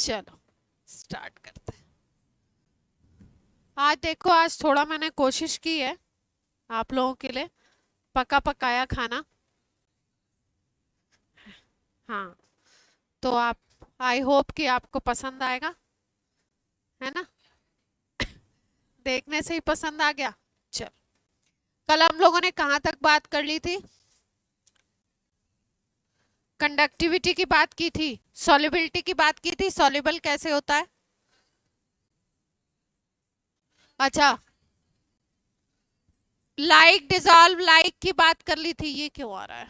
चलो स्टार्ट करते हैं। आज देखो, आज थोड़ा मैंने कोशिश की है आप लोगों के लिए, पका पकाया खाना। हाँ, तो आप, आई होप कि आपको पसंद आएगा, है ना? देखने से ही पसंद आ गया। चल, कल हम लोगों ने कहाँ तक बात कर ली थी? कंडक्टिविटी की बात की थी, सॉल्युबिलिटी की बात की थी, सॉल्युबल कैसे होता है। अच्छा, लाइक डिसॉल्व लाइक की बात कर ली थी। ये क्यों आ रहा है?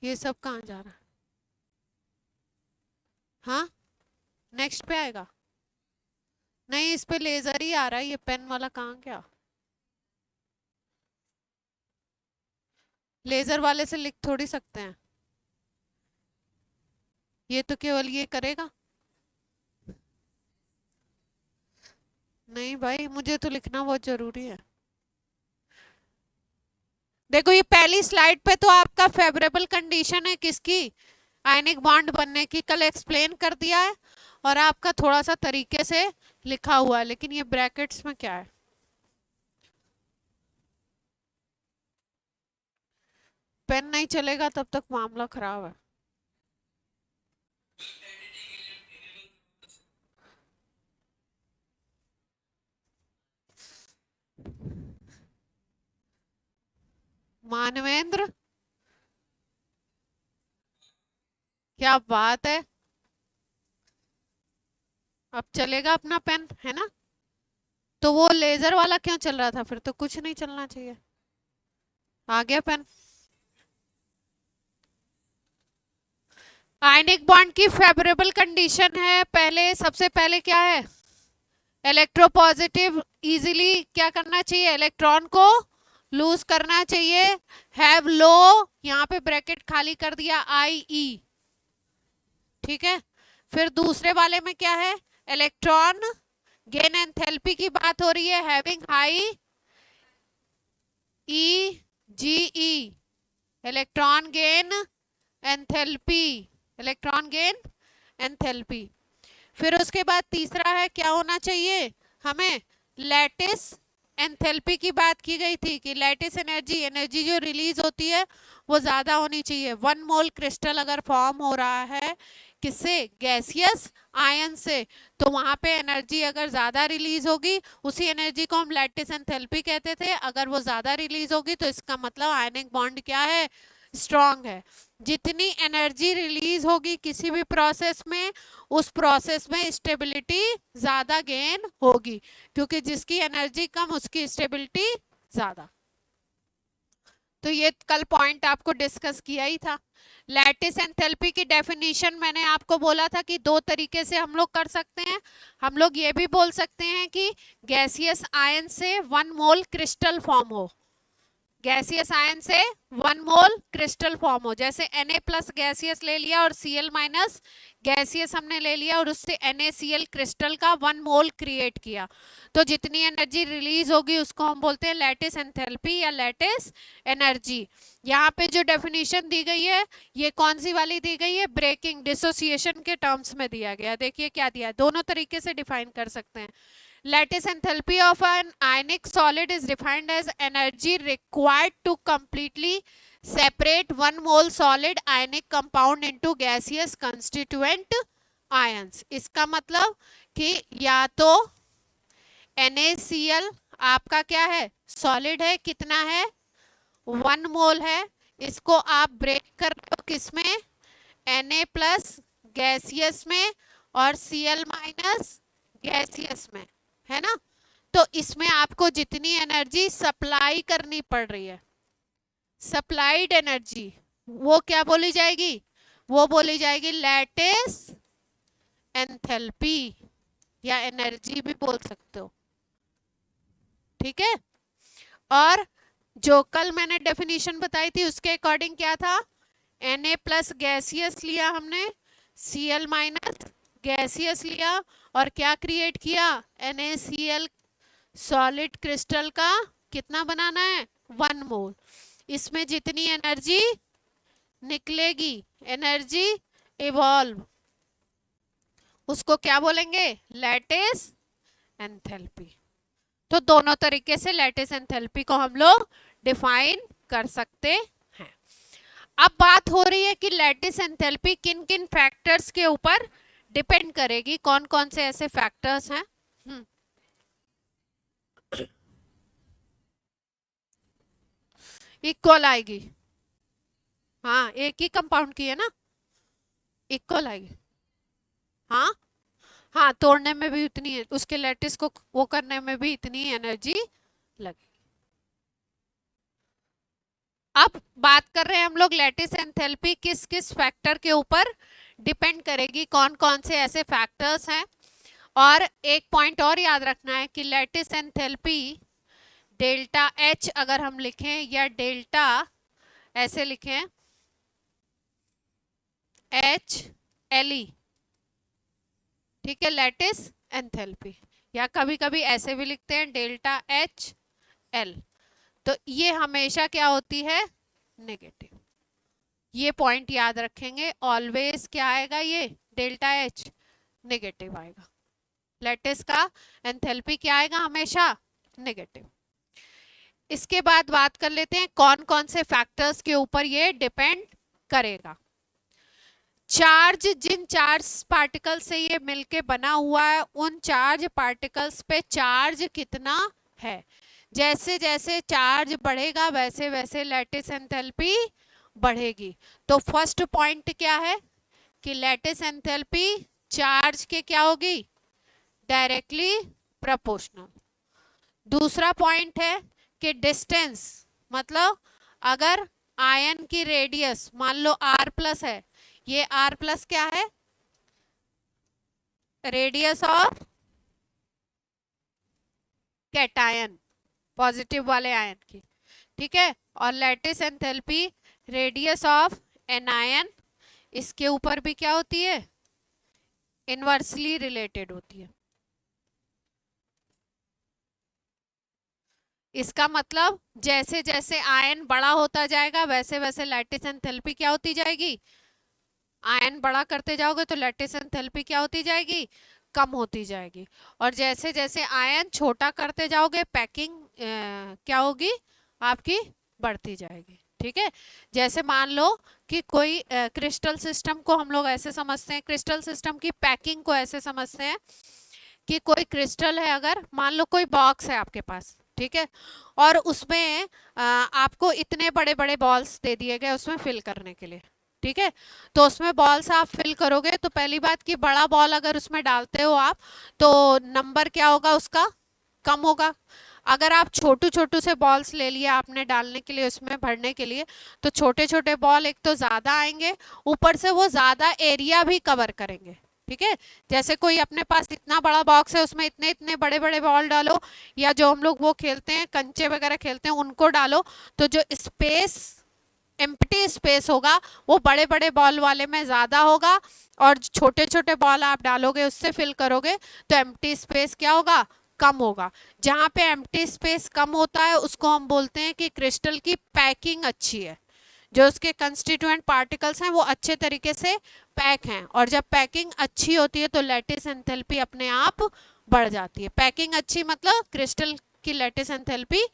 ये सब कहाँ जा रहा है? हाँ, नेक्स्ट पे आएगा। नहीं, इस पे लेजर ही आ रहा है, ये पेन वाला कहाँ गया? लेजर वाले से लिख थोड़ी सकते हैं, ये तो केवल ये करेगा। नहीं भाई, मुझे तो लिखना बहुत जरूरी है। देखो, ये पहली स्लाइड पे तो आपका फेवरेबल कंडीशन है किसकी? आयनिक बॉन्ड बनने की। कल एक्सप्लेन कर दिया है और आपका थोड़ा सा तरीके से लिखा हुआ है, लेकिन ये ब्रैकेट्स में क्या है? पेन नहीं चलेगा तब तक मामला खराब है। मानवेंद्र, क्या बात है! अब चलेगा अपना पेन, है ना? तो वो लेजर वाला क्यों चल रहा था? फिर तो कुछ नहीं चलना चाहिए। आ गया पेन। आयनिक बॉन्ड की फेवरेबल कंडीशन है, पहले सबसे पहले क्या है? इलेक्ट्रोपॉजिटिव इजीली क्या करना चाहिए? इलेक्ट्रॉन को लूज करना चाहिए। हैव लो, यहाँ पे ब्रैकेट खाली कर दिया, आई ई। ठीक है, फिर दूसरे वाले में क्या है? इलेक्ट्रॉन गेन एंथैल्पी की बात हो रही है, having high E G E, electron gain enthalpy, electron gain enthalpy. फिर उसके बाद तीसरा है, क्या होना चाहिए हमें? लैटिस एंथैल्पी की बात की गई थी कि लैटिस एनर्जी, एनर्जी जो रिलीज होती है वो ज्यादा होनी चाहिए। 1 मोल क्रिस्टल अगर फॉर्म हो रहा है किससे? गैसियस आयन से, तो वहां पे एनर्जी अगर ज्यादा रिलीज होगी, उसी एनर्जी को हम लैटिस एंथैल्पी कहते थे। अगर वो ज्यादा रिलीज होगी तो इसका मतलब आयनिक बॉन्ड क्या है? स्ट्रांग है। जितनी एनर्जी रिलीज होगी किसी भी प्रोसेस में, उस प्रोसेस में स्टेबिलिटी ज्यादा गेन होगी, क्योंकि जिसकी एनर्जी कम उसकी स्टेबिलिटी ज्यादा। तो ये कल पॉइंट आपको डिस्कस किया ही था। लैटिस एंथैल्पी की डेफिनेशन मैंने आपको बोला था कि दो तरीके से हम लोग कर सकते हैं। हम लोग ये भी बोल सकते हैं कि गैसियस आयन से 1 मोल क्रिस्टल फॉर्म हो, गैसियस आयन से 1 मोल क्रिस्टल फॉर्म हो। जैसे Na प्लस गैसियस ले लिया और Cl माइनस गैसियस हमने ले लिया और उससे NaCl क्रिस्टल का 1 मोल क्रिएट किया, तो जितनी एनर्जी रिलीज होगी उसको हम बोलते हैं लैटिस एंथैल्पी या लैटिस एनर्जी। यहाँ पे जो डेफिनेशन दी गई है, ये कौन सी वाली दी गई है? ब्रेकिंग डिसोसिएशन के टर्म्स में दिया गया। देखिए क्या दिया है, दोनों तरीके से डिफाइन कर सकते हैं। Lattice enthalpy of an ionic solid is defined as energy required to completely separate 1 mole solid ionic compound into gaseous constituent ions. इसका मतलब कि या तो NaCl आपका क्या है? सॉलिड है, कितना है? 1 मोल है। इसको आप ब्रेक कर दो किसमें? Na प्लस गैसियस में और Cl माइनस गैसियस में, है ना? तो इसमें आपको जितनी एनर्जी सप्लाई करनी पड़ रही है, सप्लाइड एनर्जी, वो क्या बोली जाएगी? वो बोली जाएगी लैटिस एंथैल्पी, या एनर्जी भी बोल सकते हो। ठीक है, और जो कल मैंने डेफिनेशन बताई थी उसके अकॉर्डिंग क्या था? Na प्लस गैसियस लिया हमने, Cl माइनस गैसियस लिया और क्या क्रिएट किया? NaCl सॉलिड क्रिस्टल का कितना बनाना है? 1 मोल। इसमें जितनी एनर्जी निकलेगी, एनर्जी इवॉल्व, उसको क्या बोलेंगे? Lattice enthalpy. तो दोनों तरीके से लैटिस एंथैल्पी को हम लोग डिफाइन कर सकते हैं। अब बात हो रही है कि लैटिस एंथैल्पी किन किन फैक्टर्स के ऊपर डिपेंड करेगी, कौन कौन से ऐसे फैक्टर्स हैं। इक्वल आएगी, हाँ एक ही कंपाउंड की है ना, इक्वल आएगी। हाँ हाँ, तोड़ने में भी उतनी है, उसके लैटिस को वो करने में भी इतनी एनर्जी लगेगी। अब बात कर रहे हैं हम लोग लैटिस एंथैल्पी किस किस फैक्टर के ऊपर डिपेंड करेगी, कौन कौन से ऐसे फैक्टर्स हैं। और एक पॉइंट और याद रखना है कि लैटिस एंथैल्पी डेल्टा एच अगर हम लिखें या डेल्टा ऐसे लिखें एच एल ई, ठीक है, लैटिस एंथैल्पी, या कभी कभी ऐसे भी लिखते हैं डेल्टा एच एल, तो ये हमेशा क्या होती है? नेगेटिव। ये पॉइंट याद रखेंगे, ऑलवेज क्या आएगा? ये डेल्टा एच नेगेटिव आएगा, लैटिस का एंथैल्पी क्या आएगा? हमेशा नेगेटिव। इसके बाद बात कर लेते हैं कौन कौन से फैक्टर्स के ऊपर ये डिपेंड करेगा। चार्ज, जिन चार्ज पार्टिकल से ये मिलके बना हुआ है उन चार्ज पार्टिकल्स पे चार्ज कितना है। जैसे जैसे चार्ज बढ़ेगा वैसे वैसे लैटिस एंथैल्पी बढ़ेगी। तो फर्स्ट पॉइंट क्या है कि लैटिस एंथैल्पी चार्ज के क्या होगी? Directly proportional. दूसरा पॉइंट है कि डिस्टेंस, मतलब अगर आयन की रेडियस मान लो R प्लस है, ये R प्लस क्या है? रेडियस ऑफ कैटायन, पॉजिटिव वाले आयन की, ठीक है। और lattice enthalpy radius of anion, इसके ऊपर भी क्या होती है? इनवर्सली रिलेटेड होती है। इसका मतलब जैसे जैसे आयन बड़ा होता जाएगा वैसे वैसे लैटिस एंथैल्पी क्या होती जाएगी? आयन बड़ा करते जाओगे तो लैटिस एंथैल्पी क्या होती जाएगी? कम होती जाएगी। और जैसे जैसे आयन छोटा करते जाओगे पैकिंग क्या होगी? आपकी बढ़ती जाएगी, ठीक है। जैसे मान लो कि कोई क्रिस्टल सिस्टम को हम लोग ऐसे समझते हैं, क्रिस्टल सिस्टम की पैकिंग को ऐसे समझते हैं कि कोई क्रिस्टल है, अगर मान लो कोई बॉक्स है आपके पास, ठीक है, और उसमें आपको इतने बड़े बड़े बॉल्स दे दिए गए उसमें फिल करने के लिए, ठीक है। तो उसमें बॉल्स आप फिल करोगे तो पहली बात कि बड़ा बॉल अगर उसमें डालते हो आप तो नंबर क्या होगा उसका? कम होगा। अगर आप छोटू छोटू से बॉल्स ले लिए आपने डालने के लिए, उसमें भरने के लिए, तो छोटे छोटे बॉल एक तो ज़्यादा आएंगे, ऊपर से वो ज़्यादा एरिया भी कवर करेंगे, ठीक है। जैसे कोई अपने पास इतना बड़ा बॉक्स है उसमें इतने इतने बड़े बड़े बॉल डालो, या जो हम लोग वो खेलते हैं कंचे वगैरह खेलते हैं उनको डालो, तो जो स्पेस एम्प्टी स्पेस होगा वो बड़े बड़े बॉल वाले में ज़्यादा होगा, और छोटे छोटे बॉल आप डालोगे उससे फिल करोगे तो एम्प्टी स्पेस क्या होगा? कम होगा। जहाँ पे एम्प्टी स्पेस कम होता है उसको हम बोलते हैं कि क्रिस्टल की पैकिंग अच्छी है, जो उसके कंस्टिट्यूएंट पार्टिकल्स हैं वो अच्छे तरीके से पैक हैं, और जब पैकिंग अच्छी होती है तो लैटिस एंथैल्पी अपने आप बढ़ जाती है। पैकिंग अच्छी मतलब क्रिस्टल की लैटिस एंथैल्पी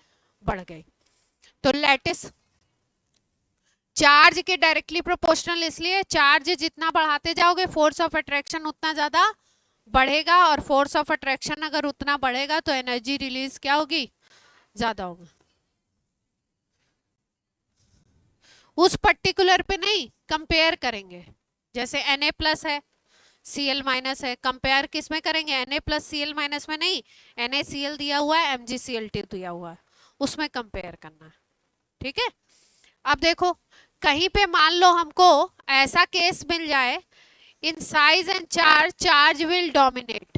बढ़ गई। तो लैटिस चार्ज के डायरेक्टली प्रोपोर्शनल, इसलिए चार्ज जितना बढ़ाते जाओगे फोर्स ऑफ अट्रैक्शन उतना ज्यादा बढ़ेगा, और फोर्स ऑफ अट्रैक्शन अगर उतना बढ़ेगा तो एनर्जी रिलीज क्या होगी? ज्यादा होगी। उस पर्टिकुलर पे नहीं, कंपेयर करेंगे। जैसे Na प्लस है, Cl माइनस है, कंपेयर किस में करेंगे? Na प्लस Cl माइनस में नहीं, NaCl दिया हुआ है, MgCl2 दिया हुआ है, उसमें कंपेयर करना है, ठीक है। अब देखो कहीं पे मान लो हमको ऐसा केस मिल जाए, in size and charge charge will dominate,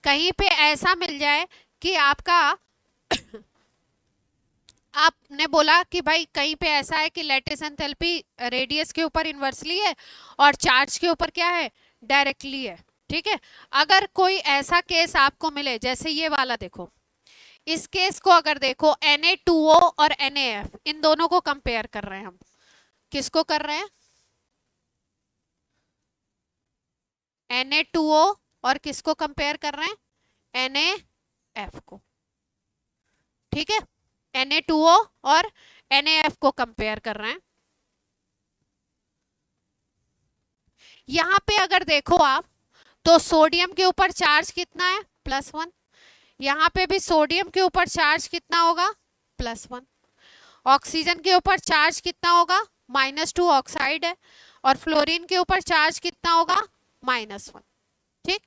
कहीं पे ऐसा मिल जाए कि आपका आपने बोला कि भाई कहीं पे ऐसा है कि लैटिस एंथैल्पी रेडियस के ऊपर इन्वर्सली है और चार्ज के ऊपर क्या है? डायरेक्टली है, ठीक है। अगर कोई ऐसा केस आपको मिले, जैसे ये वाला देखो, इस केस को अगर देखो Na2O और NaF, इन दोनों को कंपेयर कर रहे हैं हम, किसको कर रहे हैं? Na2O और किसको कंपेयर कर रहे हैं, NaF को, ठीक है, Na2O और NaF को कंपेयर कर रहे हैं। यहां पे अगर देखो आप तो सोडियम के ऊपर चार्ज कितना है, +1, यहाँ पे भी सोडियम के ऊपर चार्ज कितना होगा, +1, ऑक्सीजन के ऊपर चार्ज कितना होगा, -2, ऑक्साइड है, और फ्लोरीन के ऊपर चार्ज कितना होगा, -1, ठीक।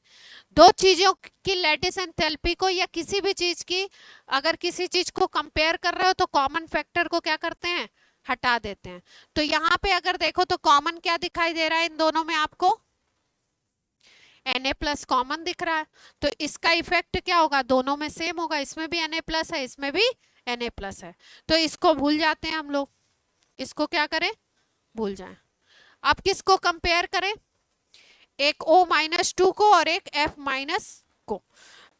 दो चीजों की लैटिस एंथैल्पी को या किसी भी चीज की, अगर किसी चीज को कंपेयर कर रहे हो तो कॉमन फैक्टर को क्या करते हैं, हटा देते हैं। तो यहाँ पे अगर देखो तो कॉमन क्या दिखाई दे रहा है इन दोनों में, आपको Na+ कॉमन दिख रहा है, तो इसका इफेक्ट क्या होगा, दोनों में सेम होगा, इसमें भी Na+ है, इसमें भी Na+ है, तो इसको भूल जाते हैं हम लोग, इसको क्या करें, भूल जाएं। अब किसको कंपेयर करें, एक O-2 को और एक F- को।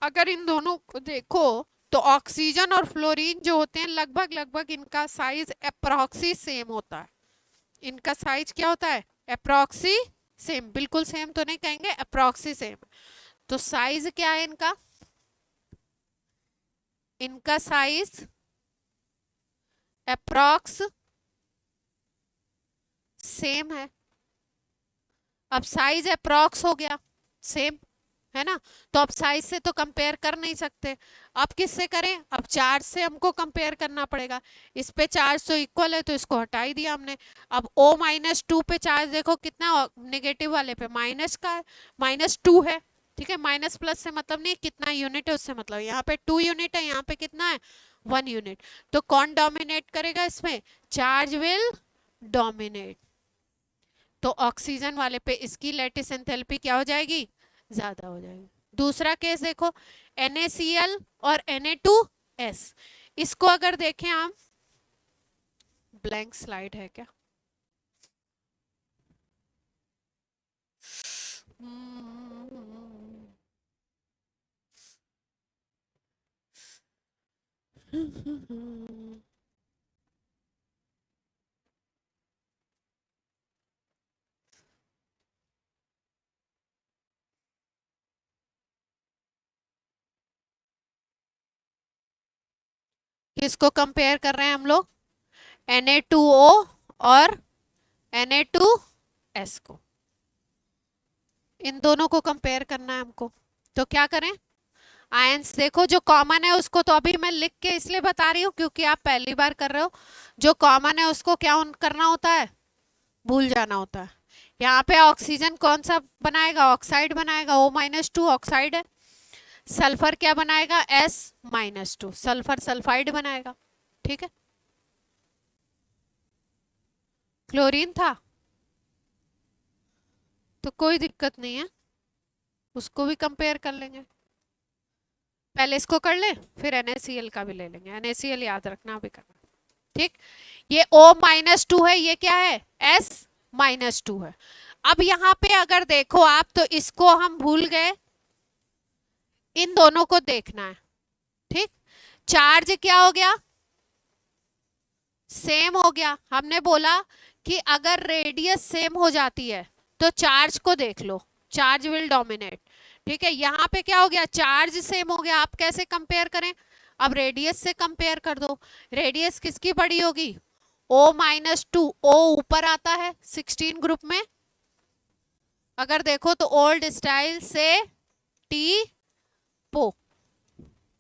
अगर इन दोनों को देखो तो ऑक्सीजन और फ्लोरीन जो होते हैं लगभग लगभग इनका साइज अप्रॉक्सी सेम होता है, इनका साइज क्या होता है, अप्रॉक्सी सेम, बिल्कुल सेम तो नहीं कहेंगे, अप्रॉक्सी सेम। तो साइज क्या है इनका, इनका साइज अप्रॉक्स सेम है। अब साइज अप्रॉक्स हो गया सेम, है ना, तो अब साइज से तो कंपेयर कर नहीं सकते, अब किससे करें, अब चार्ज से हमको कंपेयर करना पड़ेगा। इस पे चार्ज तो इक्वल है तो इसको हटा ही दिया हमने। अब O-2 पे चार्ज देखो कितना, नेगेटिव वाले पे माइनस का है, -2 है, ठीक है, माइनस प्लस से मतलब नहीं कितना यूनिट है उससे मतलब, यहाँ पे 2 यूनिट है, यहाँ पे कितना है 1 यूनिट। तो कौन डोमिनेट करेगा इसमें, चार्ज विल डोमिनेट, तो ऑक्सीजन वाले पे इसकी लैटिस एंथैल्पी क्या हो जाएगी, ज्यादा हो जाएगी। दूसरा केस देखो, NaCl और Na2S, इसको अगर देखें हम, ब्लैंक स्लाइड है क्या, किसको कंपेयर कर रहे हैं हम लोग, Na2O और Na2S को, इन दोनों को कंपेयर करना है हमको। तो क्या करें, आयंस देखो जो कॉमन है उसको तो अभी मैं लिख के इसलिए बता रही हूँ क्योंकि आप पहली बार कर रहे हो, जो कॉमन है उसको क्या करना होता है, भूल जाना होता है। यहाँ पे ऑक्सीजन कौन सा बनाएगा, ऑक्साइड बनाएगा, O-2 ऑक्साइड है, सल्फर क्या बनाएगा, S-2 सल्फर सल्फाइड बनाएगा, ठीक है। क्लोरीन था तो कोई दिक्कत नहीं है, उसको भी कंपेयर कर लेंगे, पहले इसको कर ले फिर NaCl का भी ले लेंगे, NaCl याद रखना भी करना, ठीक। ये O-2 है, ये क्या है, S-2 है। अब यहाँ पे अगर देखो आप तो इसको हम भूल गए, इन दोनों को देखना है, ठीक। चार्ज क्या हो गया, सेम हो गया, हमने बोला कि अगर रेडियस सेम हो जाती है तो चार्ज को देख लो, चार्ज विल डोमिनेट, ठीक है। यहाँ पे क्या हो गया, चार्ज सेम हो गया, आप कैसे कंपेयर करें, अब रेडियस से कंपेयर कर दो, रेडियस किसकी बड़ी होगी, O-2, O ऊपर आता है 16 ग्रुप में, अगर देखो तो ओल्ड स्टाइल से टी पो,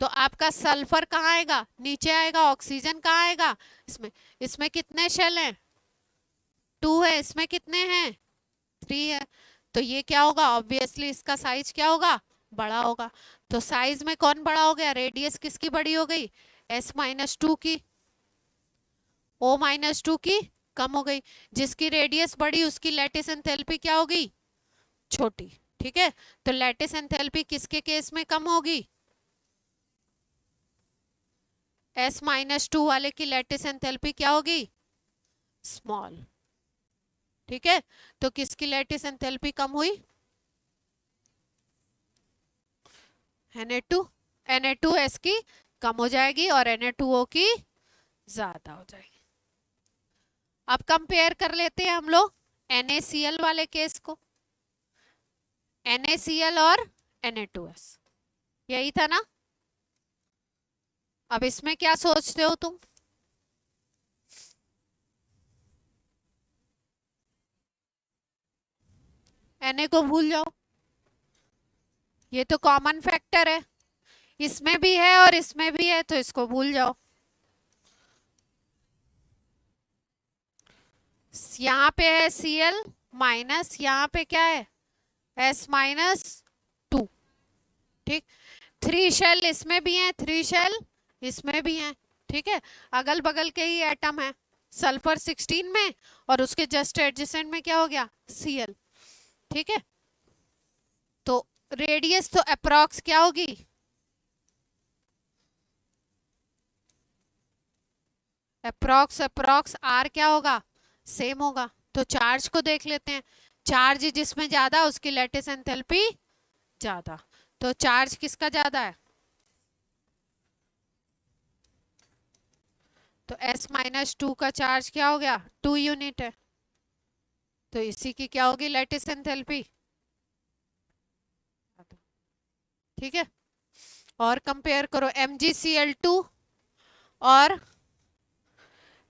तो आपका सल्फर कहाँ आएगा, नीचे आएगा, ऑक्सीजन कहाँ आएगा, इसमें, इसमें कितने शेल हैं, 2 है, इसमें कितने हैं, 3 है, तो ये क्या होगा, ऑब्वियसली इसका साइज क्या होगा, बड़ा होगा। तो साइज में कौन बड़ा हो गया, रेडियस किसकी बड़ी हो गई, S-2 की, O-2 की कम हो गई, जिसकी रेडियस बड़ी उसकी लैटिस एंथैल्पी क्या होगी, छोटी, ठीक है। तो लैटिस एंथैल्पी किसके केस में कम होगी, S-2 वाले की लैटिस एंथैल्पी क्या होगी, स्मॉल, ठीक है। तो किसकी लैटिस एंथैल्पी कम हुई, Na2S की कम हो जाएगी और Na2O की ज्यादा हो जाएगी। अब कंपेयर कर लेते हैं हम लोग NaCl वाले केस को, NaCl और Na2S, यही था ना। अब इसमें क्या सोचते हो तुम? Na को भूल जाओ, ये तो कॉमन फैक्टर है, इसमें भी है और इसमें भी है, तो इसको भूल जाओ। यहाँ पे है Cl माइनस, यहाँ पे क्या है S माइनस 2, ठीक। 3 शेल इसमें भी हैं, 3 शेल इसमें भी हैं, ठीक है। अगल बगल के ही एटम है, सल्फर 16 में और उसके जस्ट एडजेसेंट में क्या हो गया Cl, ठीक है। तो रेडियस तो अप्रॉक्स क्या होगी, अप्रॉक्स आर क्या होगा, सेम होगा। तो चार्ज को देख लेते हैं, चार्ज जिसमें ज्यादा उसकी लैटिस एंथैल्पी ज्यादा, तो चार्ज किसका ज्यादा है, तो S माइनस 2 का चार्ज क्या हो गया 2 यूनिट है, तो इसी की क्या होगी लैटिस एंथैल्पी, ठीक है। और कंपेयर करो MgCl2 और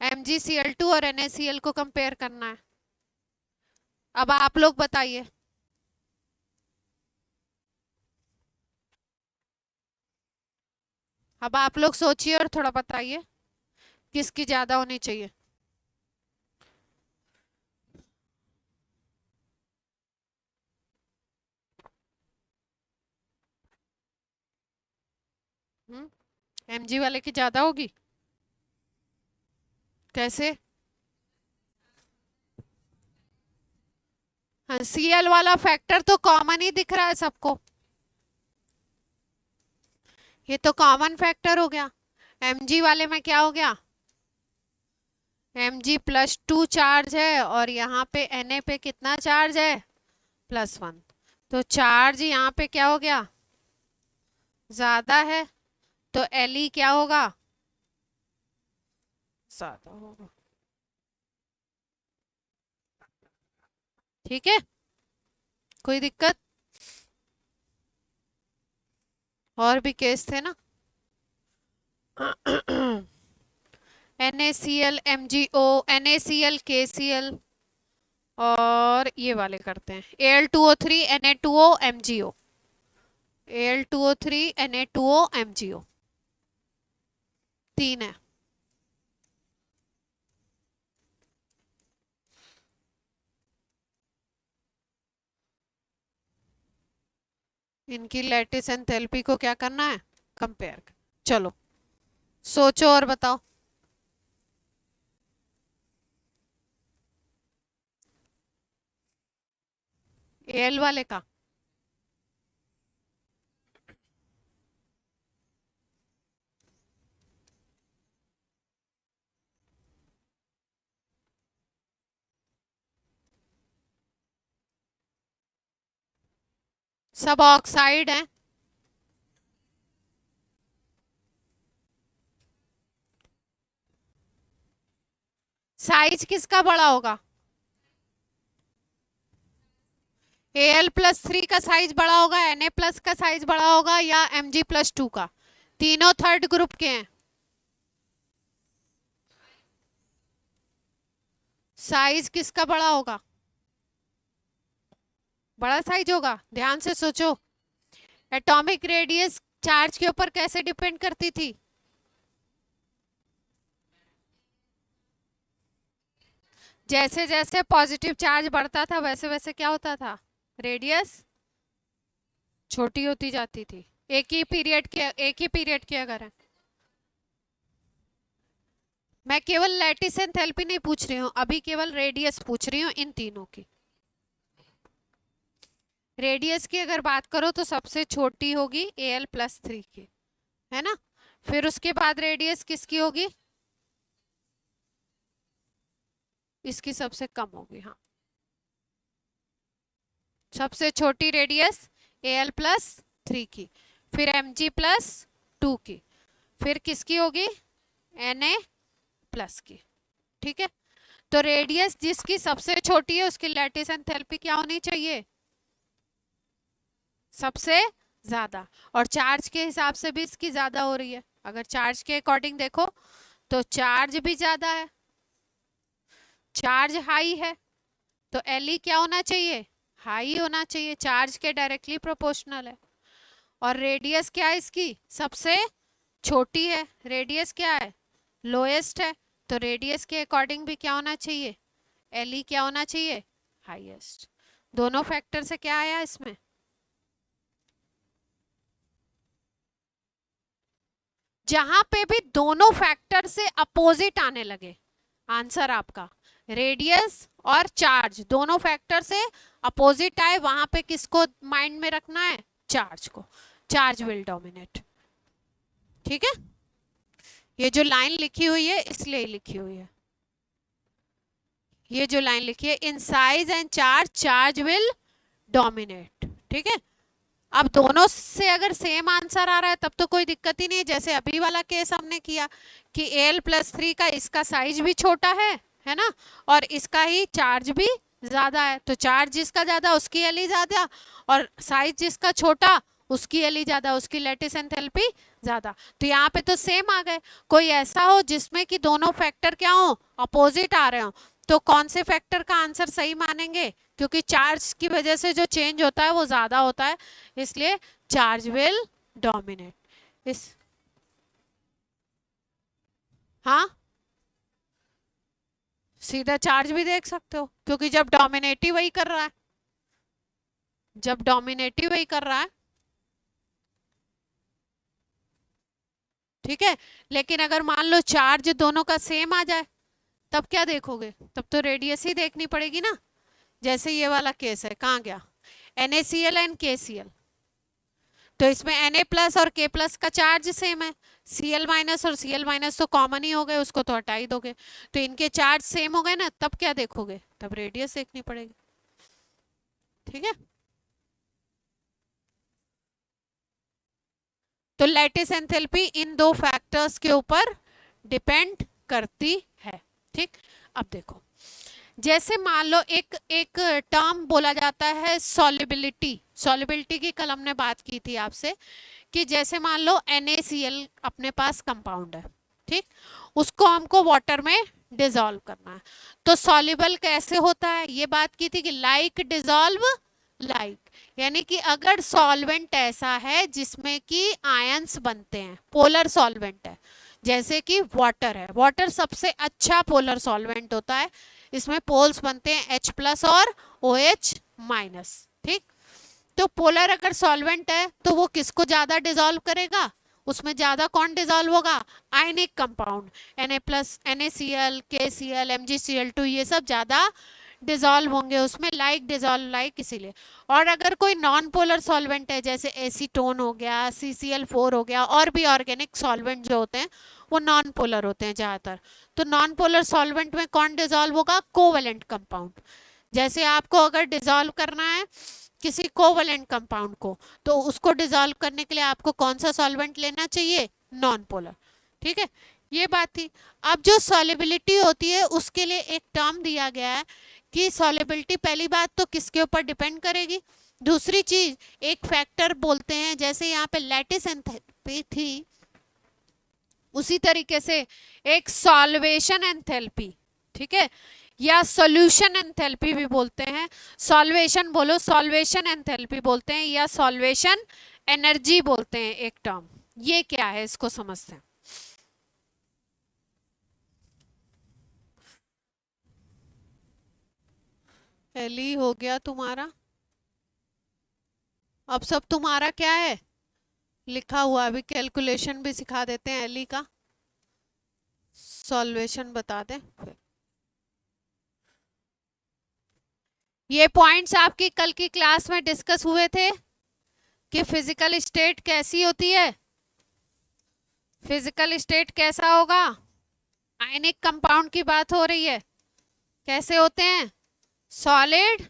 MgCl2 और NaCl को कंपेयर करना है। अब आप लोग बताइए, अब आप लोग सोचिए और थोड़ा बताइए किसकी ज्यादा होनी चाहिए। MG वाले की ज्यादा होगी, कैसे? हाँ, Cl वाला फैक्टर तो कॉमन ही दिख रहा है सबको, ये तो कॉमन फैक्टर हो गया। Mg वाले में क्या हो गया, Mg +2 चार्ज है और यहाँ पे Na पे कितना चार्ज है +1, तो चार्ज यहाँ पे क्या हो गया ज्यादा है, तो Le क्या होगा ज्यादा होगा, ठीक है। कोई दिक्कत? और भी केस थे ना NaCl MgO, NaCl KCl, और ये वाले करते हैं Al2O3 Na2O MgO, Al2O3 Na2O MgO, 3 है। इनकी लैटिस एंथैल्पी को क्या करना है कंपेयर। चलो सोचो और बताओ। Al वाले का सब ऑक्साइड है, साइज किसका बड़ा होगा, Al+3 का साइज बड़ा होगा, Na+ का साइज बड़ा होगा, या Mg+2 का, तीनों थर्ड ग्रुप के हैं, साइज किसका बड़ा होगा, बड़ा साइज होगा। ध्यान से सोचो, एटॉमिक रेडियस चार्ज के ऊपर कैसे डिपेंड करती थी, जैसे जैसे पॉजिटिव चार्ज बढ़ता था वैसे वैसे क्या होता था रेडियस छोटी होती जाती थी, एक ही पीरियड के अगर है। मैं केवल लैटिस एंथैल्पी नहीं पूछ रही हूँ अभी, केवल रेडियस पूछ रही हूँ इन तीनों की। रेडियस की अगर बात करो तो सबसे छोटी होगी Al+3 की, है ना। फिर उसके बाद रेडियस किसकी होगी, इसकी सबसे कम होगी, हाँ सबसे छोटी रेडियस Al+3 की, फिर Mg+2 की, फिर किसकी होगी Na+ की, ठीक है। तो रेडियस जिसकी सबसे छोटी है उसकी लैटिस एंथैल्पी क्या होनी चाहिए सबसे ज्यादा, और चार्ज के हिसाब से भी इसकी ज्यादा हो रही है। अगर चार्ज के अकॉर्डिंग देखो तो चार्ज भी ज्यादा है, चार्ज हाई है, तो Le क्या होना चाहिए, हाई होना चाहिए, चार्ज के डायरेक्टली प्रोपोर्शनल है। और रेडियस क्या है इसकी, सबसे छोटी है, रेडियस क्या है, लोएस्ट है, तो रेडियस के अकॉर्डिंग भी क्या होना चाहिए, Le क्या होना चाहिए, हाईएस्ट। दोनों फैक्टर से क्या आया इसमें, जहां पे भी दोनों फैक्टर से अपोजिट आने लगे, आंसर आपका रेडियस और चार्ज दोनों फैक्टर से अपोजिट आए, वहां पे किसको माइंड में रखना है, चार्ज को, चार्ज विल डोमिनेट। ठीक है, ये जो लाइन लिखी हुई है इसलिए ही लिखी हुई है, ये जो लाइन लिखी है, in size and charge charge will dominate. ठीक है, अब दोनों से अगर सेम आंसर आ रहा है तब तो कोई दिक्कत ही नहीं है, जैसे अभी वाला केस हमने किया कि Al+3 का इसका साइज भी छोटा है ना, और इसका ही चार्ज भी ज्यादा है, तो चार्ज जिसका ज्यादा उसकी Le ज्यादा, और साइज जिसका छोटा उसकी Le ज्यादा, उसकी लैटिस एंथैल्पी ज्यादा। तो यहाँ पे तो सेम आ गए। कोई ऐसा हो जिसमें कि दोनों फैक्टर क्या हो, अपोजिट आ रहे हो, तो कौन से फैक्टर का आंसर सही मानेंगे, क्योंकि चार्ज की वजह से जो चेंज होता है वो ज्यादा होता है, इसलिए चार्ज विल डोमिनेट। इस हाँ, सीधा चार्ज भी देख सकते हो, क्योंकि जब डोमिनेट ही वही कर रहा है, जब डोमिनेट ही वही कर रहा है। ठीक है, लेकिन अगर मान लो चार्ज दोनों का सेम आ जाए तब क्या देखोगे, तब तो रेडियस ही देखनी पड़ेगी ना। जैसे ये वाला केस है, कहाँ गया, NaCl एंड KCl, तो इसमें Na+ और K+ का चार्ज सेम है, Cl- और Cl- तो कॉमन ही हो गए, उसको तो हटा ही दोगे, तो इनके चार्ज सेम हो गए ना, तब क्या देखोगे, तब रेडियस देखनी पड़ेगी। ठीक है, तो लैटिस एंथैल्पी इन दो फैक्टर्स के ऊपर डिपेंड करती है। ठीक, अब देखो, जैसे मान लो एक एक टर्म बोला जाता है सॉल्युबिलिटी, सॉल्युबिलिटी की कल हमने बात की थी आपसे, कि जैसे मान लो NaCl अपने पास कंपाउंड है, ठीक, उसको हमको वाटर में डिसॉल्व करना है, तो सॉल्युबल कैसे होता है, ये बात की थी कि लाइक डिसॉल्व लाइक, यानी कि अगर सॉल्वेंट ऐसा है जिसमें कि आयंस बनते हैं, पोलर सॉल्वेंट है, जैसे कि वाटर है, वाटर सबसे अच्छा पोलर सॉल्वेंट होता है, इसमें पोल्स बनते हैं H+ और OH-। ठीक, तो पोलर अगर सॉल्वेंट है तो वो किसको ज्यादा डिसॉल्व करेगा, उसमें ज्यादा कौन डिसॉल्व होगा, ionic compound, Na+, NaCl, KCl, MgCl2, ये सब ज्यादा डिसॉल्व होंगे उसमें, लाइक डिसॉल्व लाइक, इसीलिए। और अगर कोई नॉन पोलर सॉल्वेंट है, जैसे एसीटोन हो गया, CCl4 हो गया, और भी ऑर्गेनिक सॉल्वेंट जो होते हैं वो नॉन पोलर होते हैं ज्यादातर, तो नॉन पोलर सॉल्वेंट में कौन डिसॉल्व होगा, कोवेलेंट कंपाउंड। जैसे आपको अगर डिसॉल्व करना है किसी कोवेलेंट कंपाउंड को, तो उसको डिसॉल्व करने के लिए आपको कौन सा सॉल्वेंट लेना चाहिए, नॉन पोलर। ठीक है, ये बात थी। अब जो सॉल्युबिलिटी होती है उसके लिए एक टर्म दिया गया है कि सॉल्युबिलिटी पहली बात तो किसके ऊपर डिपेंड करेगी, दूसरी चीज एक फैक्टर बोलते हैं, जैसे यहाँ पे लैटिस एंथैल्पी थी, उसी तरीके से एक सॉल्वेशन एंथैल्पी, ठीक है, या सॉल्यूशन एंथैल्पी भी बोलते हैं, सॉल्वेशन बोलो, सॉल्वेशन एंथैल्पी बोलते हैं, या सॉल्वेशन एनर्जी बोलते हैं एक टर्म। ये क्या है इसको समझते हैं। एली हो गया तुम्हारा, अब सब तुम्हारा क्या है लिखा हुआ, अभी कैलकुलेशन भी सिखा देते हैं एली का, सॉल्वेशन बता दें फिर। ये पॉइंट्स आपकी कल की क्लास में डिस्कस हुए थे कि फिजिकल स्टेट कैसी होती है, फिजिकल स्टेट कैसा होगा, आयनिक कंपाउंड की बात हो रही है, कैसे होते हैं, सॉलिड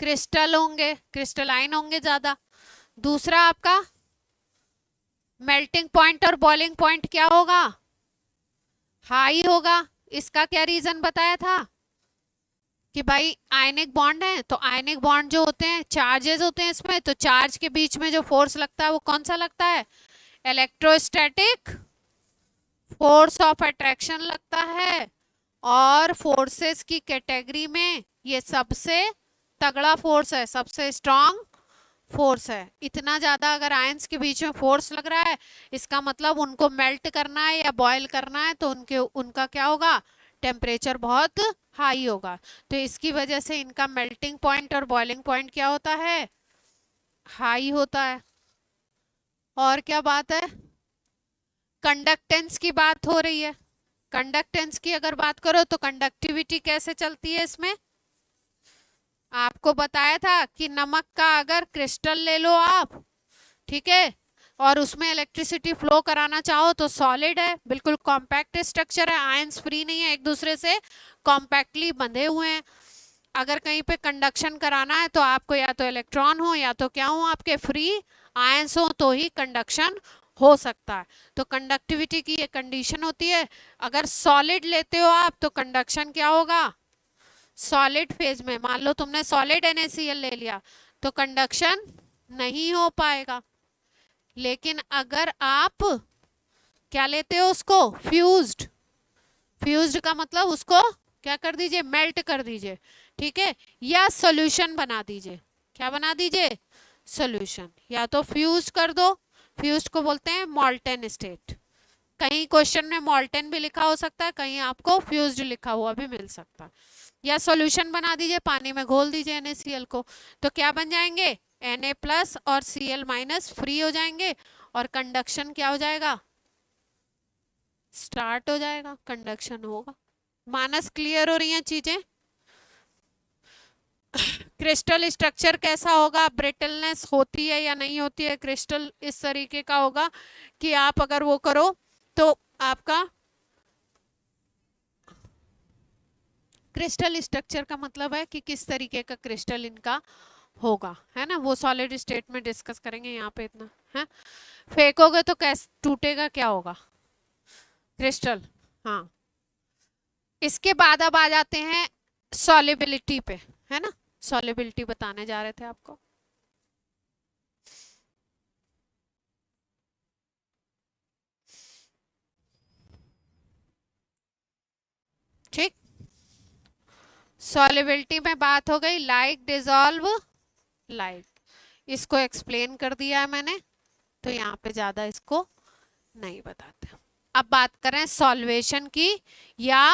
क्रिस्टल होंगे, क्रिस्टलाइन होंगे ज्यादा। दूसरा आपका मेल्टिंग पॉइंट और बॉइलिंग पॉइंट क्या होगा, हाई होगा, इसका क्या रीजन बताया था, कि भाई आयनिक बॉन्ड है, तो आयनिक बॉन्ड जो होते हैं चार्जेस होते हैं इसमें, तो चार्ज के बीच में जो फोर्स लगता है वो कौन सा लगता है? इलेक्ट्रोस्टैटिक फोर्स ऑफ अट्रैक्शन लगता है। और फोर्सेस की कैटेगरी में ये सबसे तगड़ा फोर्स है, सबसे स्ट्रांग फोर्स है। इतना ज्यादा अगर आयंस के बीच में फोर्स लग रहा है, इसका मतलब उनको मेल्ट करना है या बॉयल करना है, तो उनका क्या होगा? टेम्परेचर बहुत हाई होगा। तो इसकी वजह से इनका मेल्टिंग पॉइंट और बॉइलिंग पॉइंट क्या होता है? हाई होता है। और क्या बात है? कंडक्टेंस की बात हो रही है। कंडक्टेंस की अगर बात करो तो कंडक्टिविटी कैसे चलती है इसमें? आपको बताया था कि नमक का अगर क्रिस्टल ले लो आप, ठीक है, और उसमें इलेक्ट्रिसिटी फ्लो कराना चाहो तो सॉलिड है, बिल्कुल कॉम्पैक्ट स्ट्रक्चर है, आयंस फ्री नहीं है, एक दूसरे से कॉम्पैक्टली बंधे हुए हैं। अगर कहीं पे कंडक्शन कराना है तो आपको या तो इलेक्ट्रॉन हो या तो क्या हो, आपके फ्री आयंस हो, तो ही कंडक्शन हो सकता है। तो कंडक्टिविटी की ये कंडीशन होती है। अगर सॉलिड लेते हो आप तो कंडक्शन क्या होगा? सॉलिड फेज में, मान लो तुमने सॉलिड NaCl ले लिया तो कंडक्शन नहीं हो पाएगा। लेकिन अगर आप क्या लेते हो उसको? फ्यूज्ड। फ्यूज्ड का मतलब उसको क्या कर दीजिए? मेल्ट कर दीजिए, ठीक है, या सॉल्यूशन बना दीजिए। क्या बना दीजिए? सॉल्यूशन। या तो फ्यूज कर दो, फ्यूज्ड को बोलते हैं मॉल्टन स्टेट। कहीं क्वेश्चन में मॉल्टन भी लिखा हो सकता है, कहीं आपको फ्यूज्ड लिखा हुआ भी मिल सकता है। या सॉल्यूशन बना दीजिए, पानी में घोल दीजिए NaCl को, तो क्या बन जाएंगे? Na प्लस और Cl माइनस फ्री हो जाएंगे, और कंडक्शन क्या हो जाएगा? स्टार्ट हो जाएगा, कंडक्शन होगा। मानस क्लियर हो रही हैं चीजें? क्रिस्टल स्ट्रक्चर कैसा होगा? ब्रिटलनेस होती है या नहीं होती है? क्रिस्टल इस तरीके का होगा कि आप अगर वो करो तो आपका क्रिस्टल स्ट्रक्चर का मतलब है कि किस तरीके का क्रिस्टल इनका होगा, है ना। वो सॉलिड स्टेट में डिस्कस करेंगे, यहाँ पे इतना है। फेंकोगे तो कैसे टूटेगा? क्या होगा? क्रिस्टल। हाँ, इसके बाद अब आ जाते हैं सॉलिबिलिटी पे, है ना। सॉलिबिलिटी बताने जा रहे थे आपको। ठीक, सॉलिबिलिटी में बात हो गई लाइक डिजॉल्व लाइक, इसको एक्सप्लेन कर दिया है मैंने, तो यहाँ पे ज्यादा इसको नहीं बताते। अब बात करें सॉल्वेशन की या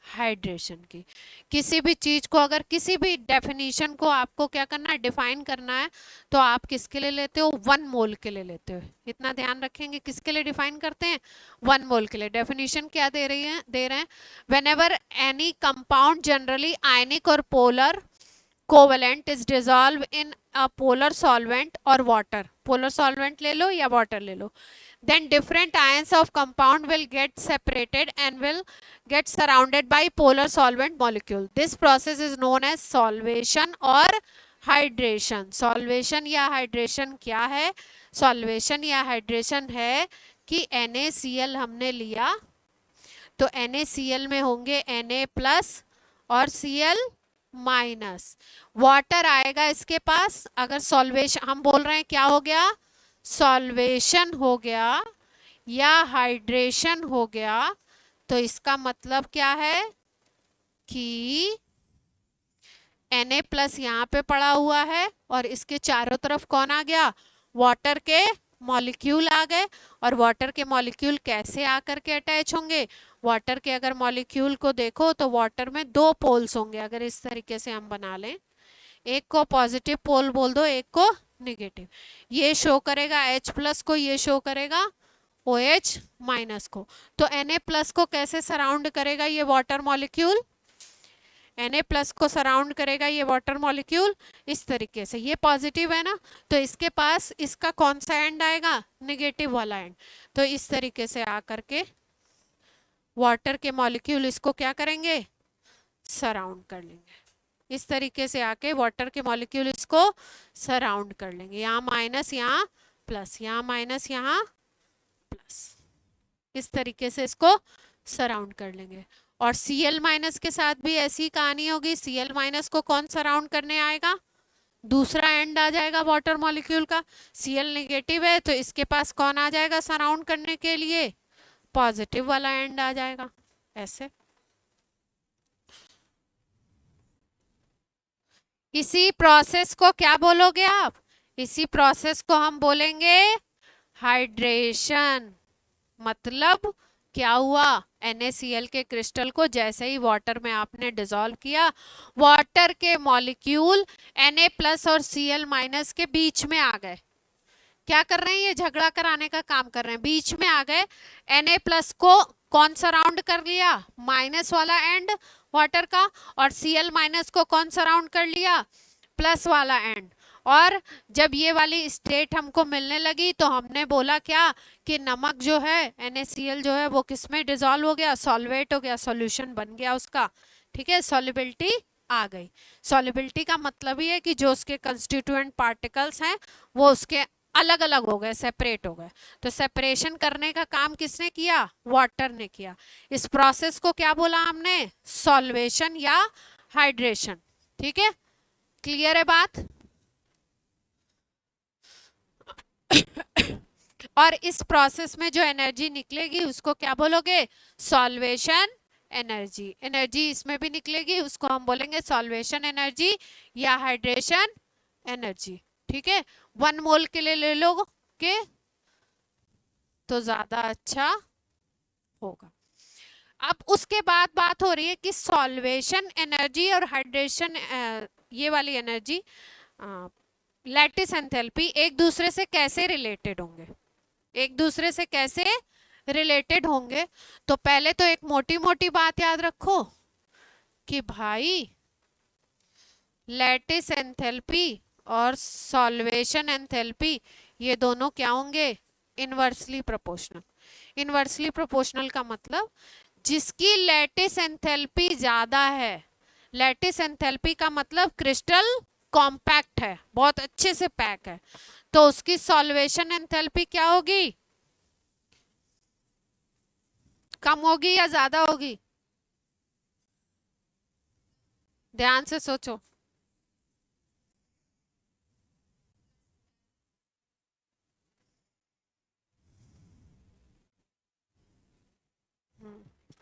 हाइड्रेशन की। किसी भी चीज को अगर किसी भी डेफिनेशन को आपको क्या करना है? डिफाइन करना है, तो आप किसके लिए लेते हो? 1 मोल के लिए लेते हो। इतना ध्यान रखेंगे, किसके लिए डिफाइन करते हैं? 1 मोल के लिए। डेफिनेशन क्या दे रहे हैं? व्हेनेवर एनी कंपाउंड जनरली आयनिक और polar covalent is dissolve in a polar solvent और वाटर, पोलर सॉल्वेंट ले लो या वाटर ले लो, then different ions of compound will get separated and will get surrounded by polar solvent molecule. This process is known as solvation or hydration. Solvation या hydration क्या है? Solvation या hydration है कि NaCl हमने लिया, तो NaCl में होंगे Na प्लस और Cl माइनस, वाटर आएगा इसके पास। अगर सॉल्वेशन हम बोल रहे हैं क्या हो गया? सॉल्वेशन हो गया या हाइड्रेशन हो गया, तो इसका मतलब क्या है कि Na प्लस यहाँ पे पड़ा हुआ है और इसके चारों तरफ कौन आ गया? वाटर के मॉलिक्यूल आ गए। और वाटर के मॉलिक्यूल कैसे आकर के अटैच होंगे? वाटर के अगर मॉलिक्यूल को देखो तो वाटर में 2 पोल्स होंगे, अगर इस तरीके से हम बना लें, एक को पॉजिटिव पोल बोल दो, एक को नेगेटिव। ये शो करेगा H प्लस को, ये शो करेगा OH माइनस को। तो Na प्लस को कैसे सराउंड करेगा ये वाटर मॉलिक्यूल? Na प्लस को सराउंड करेगा ये वाटर मॉलिक्यूल इस तरीके से। ये पॉजिटिव है ना, तो इसके पास इसका कौन सा एंड आएगा? नेगेटिव वाला एंड। तो इस तरीके से आकर के वाटर के मॉलिक्यूल इसको क्या करेंगे? सराउंड कर लेंगे। इस तरीके से आके वाटर के मॉलिक्यूल इसको सराउंड कर लेंगे। यहाँ माइनस, यहाँ प्लस, यहाँ माइनस, यहाँ प्लस, इस तरीके से इसको सराउंड कर लेंगे। और Cl माइनस के साथ भी ऐसी कहानी होगी, Cl माइनस को कौन सराउंड करने आएगा, दूसरा एंड आ जाएगा वाटर मॉलिक्यूल का। Cl नेगेटिव है तो इसके पास कौन आ जाएगा सराउंड करने के लिए, पॉजिटिव वाला एंड आ जाएगा। ऐसे इसी प्रोसेस को क्या बोलोगे आप, इसी प्रोसेस को हम बोलेंगे हाइड्रेशन। मतलब क्या हुआ, NaCl के क्रिस्टल को जैसे ही वाटर में आपने डिसॉल्व किया, वाटर के मॉलिक्यूल Na+ और Cl- के बीच में आ गए। क्या कर रहे हैं, ये झगड़ा कराने का काम कर रहे हैं, बीच में आ गए। Na+ को कौन सराउंड कर लिया, माइनस वाला एंड वाटर का, और Cl- को कौन सराउंड कर लिया, प्लस वाला एंड। और जब ये वाली स्टेट हमको मिलने लगी तो हमने बोला क्या कि नमक जो है NaCl जो है वो किस में डिसॉल्व हो गया, सॉल्वेट हो गया, सॉल्यूशन बन गया उसका। ठीक है, सॉल्युबिलिटी आ गई। सॉल्युबिलिटी का मतलब ही है कि जो उसके कंस्टिट्यूएंट पार्टिकल्स हैं वो उसके अलग अलग हो गए, सेपरेट हो गए। तो सेपरेशन करने का काम किसने किया, वाटर ने किया। इस प्रोसेस को क्या बोला हमने, सॉल्वेशन या हाइड्रेशन। ठीक है, क्लियर है बात। और इस प्रोसेस में जो एनर्जी निकलेगी उसको क्या बोलोगे, सॉल्वेशन एनर्जी। एनर्जी इसमें भी निकलेगी उसको हम बोलेंगे सॉल्वेशन एनर्जी या हाइड्रेशन एनर्जी। ठीक है, 1 मोल के लिए ले लो के तो ज्यादा अच्छा होगा। अब उसके बाद बात हो रही है कि सॉल्वेशन एनर्जी और हाइड्रेशन, ये वाली एनर्जी, लैटिस एंथैल्पी एक दूसरे से कैसे रिलेटेड होंगे, एक दूसरे से कैसे रिलेटेड होंगे। तो पहले तो एक मोटी मोटी बात याद रखो कि भाई लैटिस एंथैल्पी और सॉल्वेशन एंथैल्पी ये दोनों क्या होंगे, इनवर्सली प्रोपोर्शनल। इनवर्सली प्रोपोर्शनल का मतलब जिसकी लैटिस एंथैल्पी ज्यादा है, लैटिस एंथैल्पी का मतलब क्रिस्टल कॉम्पैक्ट है, बहुत अच्छे से पैक है, तो उसकी सॉल्वेशन एंथैल्पी क्या होगी, कम होगी या ज्यादा होगी, ध्यान से सोचो।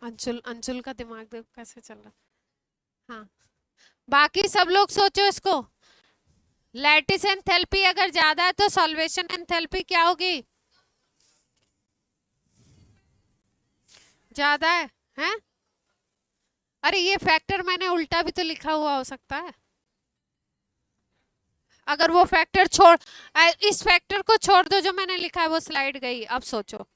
अंशुल, अंशुल का दिमाग देखो कैसे चल रहा है। हाँ, बाकी सब लोग सोचो इसको। लैटिस एंथैल्पी अगर ज्यादा है तो सॉल्वेशन एंथैल्पी क्या होगी, ज्यादा है, हैं? अरे ये फैक्टर मैंने उल्टा भी तो लिखा हुआ हो सकता है। अगर वो फैक्टर छोड़, इस फैक्टर को छोड़ दो जो मैंने लिखा है, वो स्लाइड गई। अब सोचो,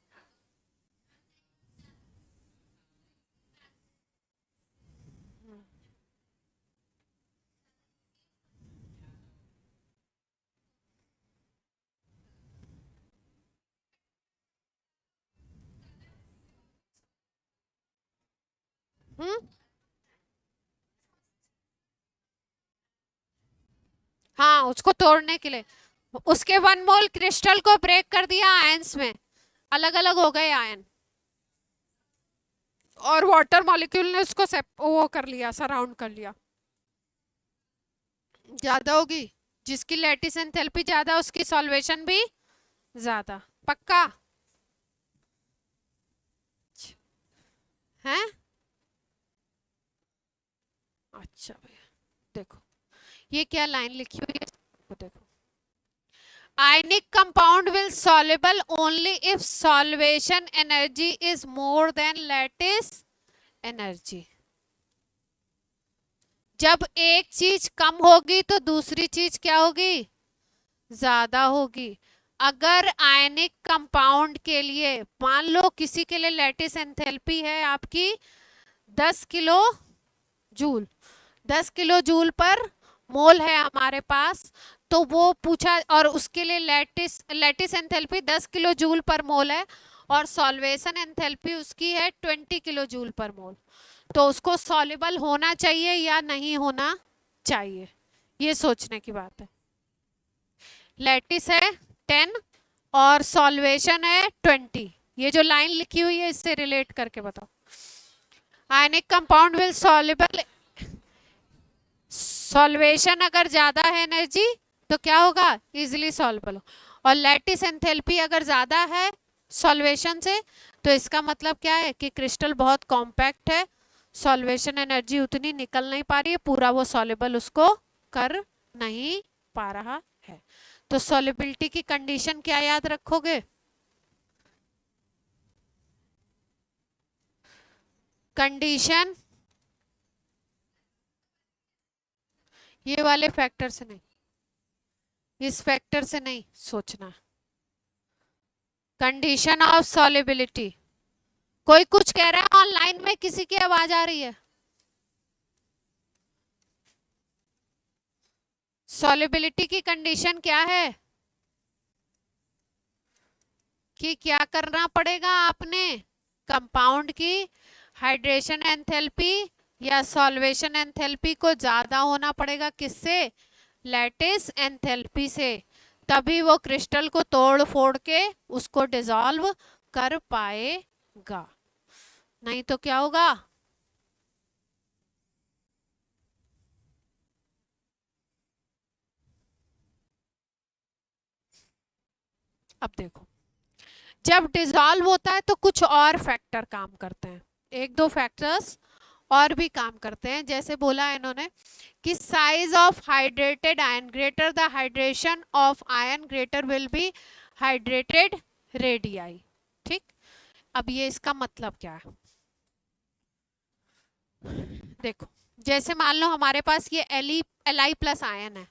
हम्म, हाँ उसको तोड़ने के लिए उसके 1 मोल क्रिस्टल को ब्रेक कर दिया आयंस में, अलग अलग हो गए आयन, और वाटर मॉलिक्यूल ने उसको वो कर लिया, सराउंड कर लिया। ज्यादा होगी, जिसकी लैटिस एंथैल्पी ज्यादा उसकी सॉल्वेशन भी ज्यादा। पक्का है। अच्छा भैया देखो, ये क्या लाइन लिखी हुई है, देखो, ionic compound will soluble only if solvation energy is more than lattice energy। जब एक चीज कम होगी तो दूसरी चीज क्या होगी, ज्यादा होगी। अगर आयनिक कंपाउंड के लिए मान लो किसी के लिए लैटिस एंथैल्पी है आपकी 10 kilo joule, 10 kilo joule per mole है हमारे पास, तो वो पूछा, और उसके लिए lattice lattice enthalpy 10 kilo joule per mole है और सॉल्वेशन एंथैल्पी उसकी है 20 किलो जूल पर मोल। तो उसको सॉल्युबल होना चाहिए या नहीं होना चाहिए, ये सोचने की बात है। लैटिस है 10 और सॉल्वेशन है 20, ये जो लाइन लिखी हुई है इससे रिलेट करके बताओ। Ionic compound will soluble, solvation अगर ज्यादा है एनर्जी तो क्या होगा, इजिली सॉल्युबल। और लैटिस एंथैल्पी अगर ज्यादा है सॉल्वेशन से, तो इसका मतलब क्या है कि क्रिस्टल बहुत कॉम्पैक्ट है, सॉल्वेशन एनर्जी उतनी निकल नहीं पा रही है, पूरा वो सॉल्युबल उसको कर नहीं पा रहा है। तो सॉल्युबिलिटी की कंडीशन क्या याद रखोगे, कंडीशन ये वाले फैक्टर से नहीं, इस फैक्टर से नहीं सोचना, कंडीशन ऑफ सॉल्युबिलिटी। कोई कुछ कह रहा है ऑनलाइन में, किसी की आवाज आ रही है? सॉल्युबिलिटी की कंडीशन क्या है कि क्या करना पड़ेगा आपने, कंपाउंड की हाइड्रेशन एंथैल्पी या सॉल्वेशन एंथैल्पी को ज्यादा होना पड़ेगा, किससे, लैटिस एंथैल्पी से, तभी वो क्रिस्टल को तोड़ फोड़ के उसको डिसॉल्व कर पाएगा, नहीं तो क्या होगा। अब देखो, जब डिसॉल्व होता है तो कुछ और फैक्टर काम करते हैं, एक दो फैक्टर्स और भी काम करते हैं, जैसे बोला इन्होंने कि size of hydrated ion, greater the hydration of ion greater will be hydrated radii. ठीक, अब ये इसका मतलब क्या है, देखो जैसे मान लो हमारे पास ये Li प्लस आयन है,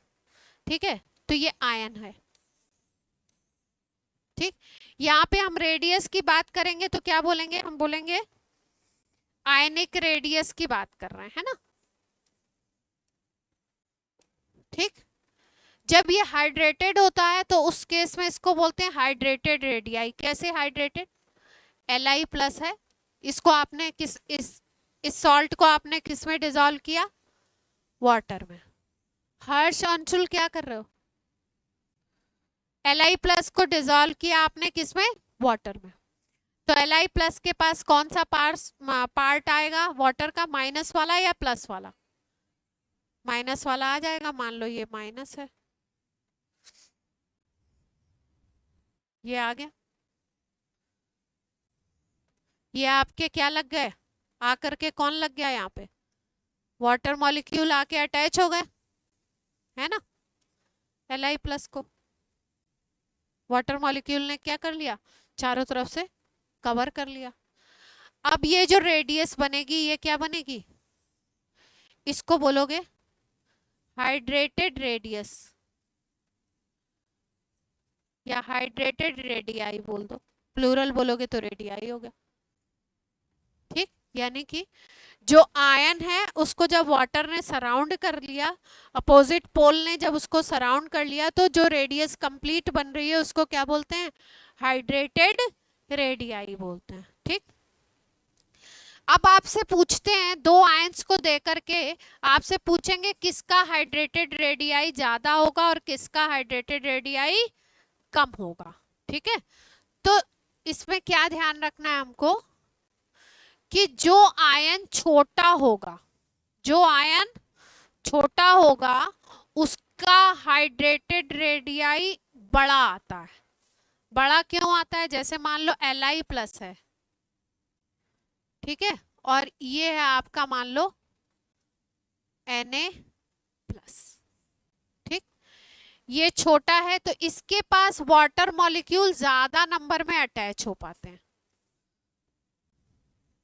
ठीक है, तो ये आयन है, ठीक, यहाँ पे हम रेडियस की बात करेंगे तो क्या बोलेंगे, हम बोलेंगे आयनिक रेडियस की बात कर रहे हैं ना, ठीक। जब ये हाइड्रेटेड होता है तो उस केस में इसको बोलते हैं हाइड्रेटेड रेडियाई। कैसे हाइड्रेटेड, Li प्लस है, इसको आपने इस सॉल्ट को आपने किस में डिसॉल्व किया, वाटर में। हर्ष अंशुल क्या कर रहे हो, Li प्लस को डिसॉल्व किया आपने किस में, वाटर में। तो Li प्लस के पास कौन सा पार्ट आएगा वाटर का, माइनस वाला या प्लस वाला, माइनस वाला आ जाएगा, मान लो ये माइनस है, ये आ गया, ये आपके क्या लग गए, आकर के कौन लग गया यहाँ पे, वाटर मॉलिक्यूल आके अटैच हो गए, है ना, Li प्लस को वाटर मॉलिक्यूल ने क्या कर लिया, चारों तरफ से कवर कर लिया। अब ये जो रेडियस बनेगी ये क्या बनेगी, इसको बोलोगे हाइड्रेटेड रेडियस या हाइड्रेटेड रेडियाई बोल दो, प्लूरल बोलोगे तो रेडियाई हो गया, ठीक। यानी कि जो आयन है उसको जब वाटर ने सराउंड कर लिया, अपोजिट पोल ने जब उसको सराउंड कर लिया, तो जो रेडियस कंप्लीट बन रही है उसको क्या बोलते हैं, हाइड्रेटेड रेडियाई बोलते हैं, ठीक। अब आपसे पूछते हैं, दो आयंस को देकर के आपसे पूछेंगे किसका हाइड्रेटेड रेडियाई ज्यादा होगा और किसका हाइड्रेटेड रेडियाई कम होगा, ठीक है। तो इसमें क्या ध्यान रखना है हमको कि जो आयन छोटा होगा, जो आयन छोटा होगा उसका हाइड्रेटेड रेडियाई बड़ा आता है। बड़ा क्यों आता है, जैसे मान लो Li प्लस है, ठीक है, और ये है आपका मान लो Na प्लस, ठीक। ये छोटा है तो इसके पास वाटर मॉलिक्यूल ज्यादा नंबर में अटैच हो पाते हैं,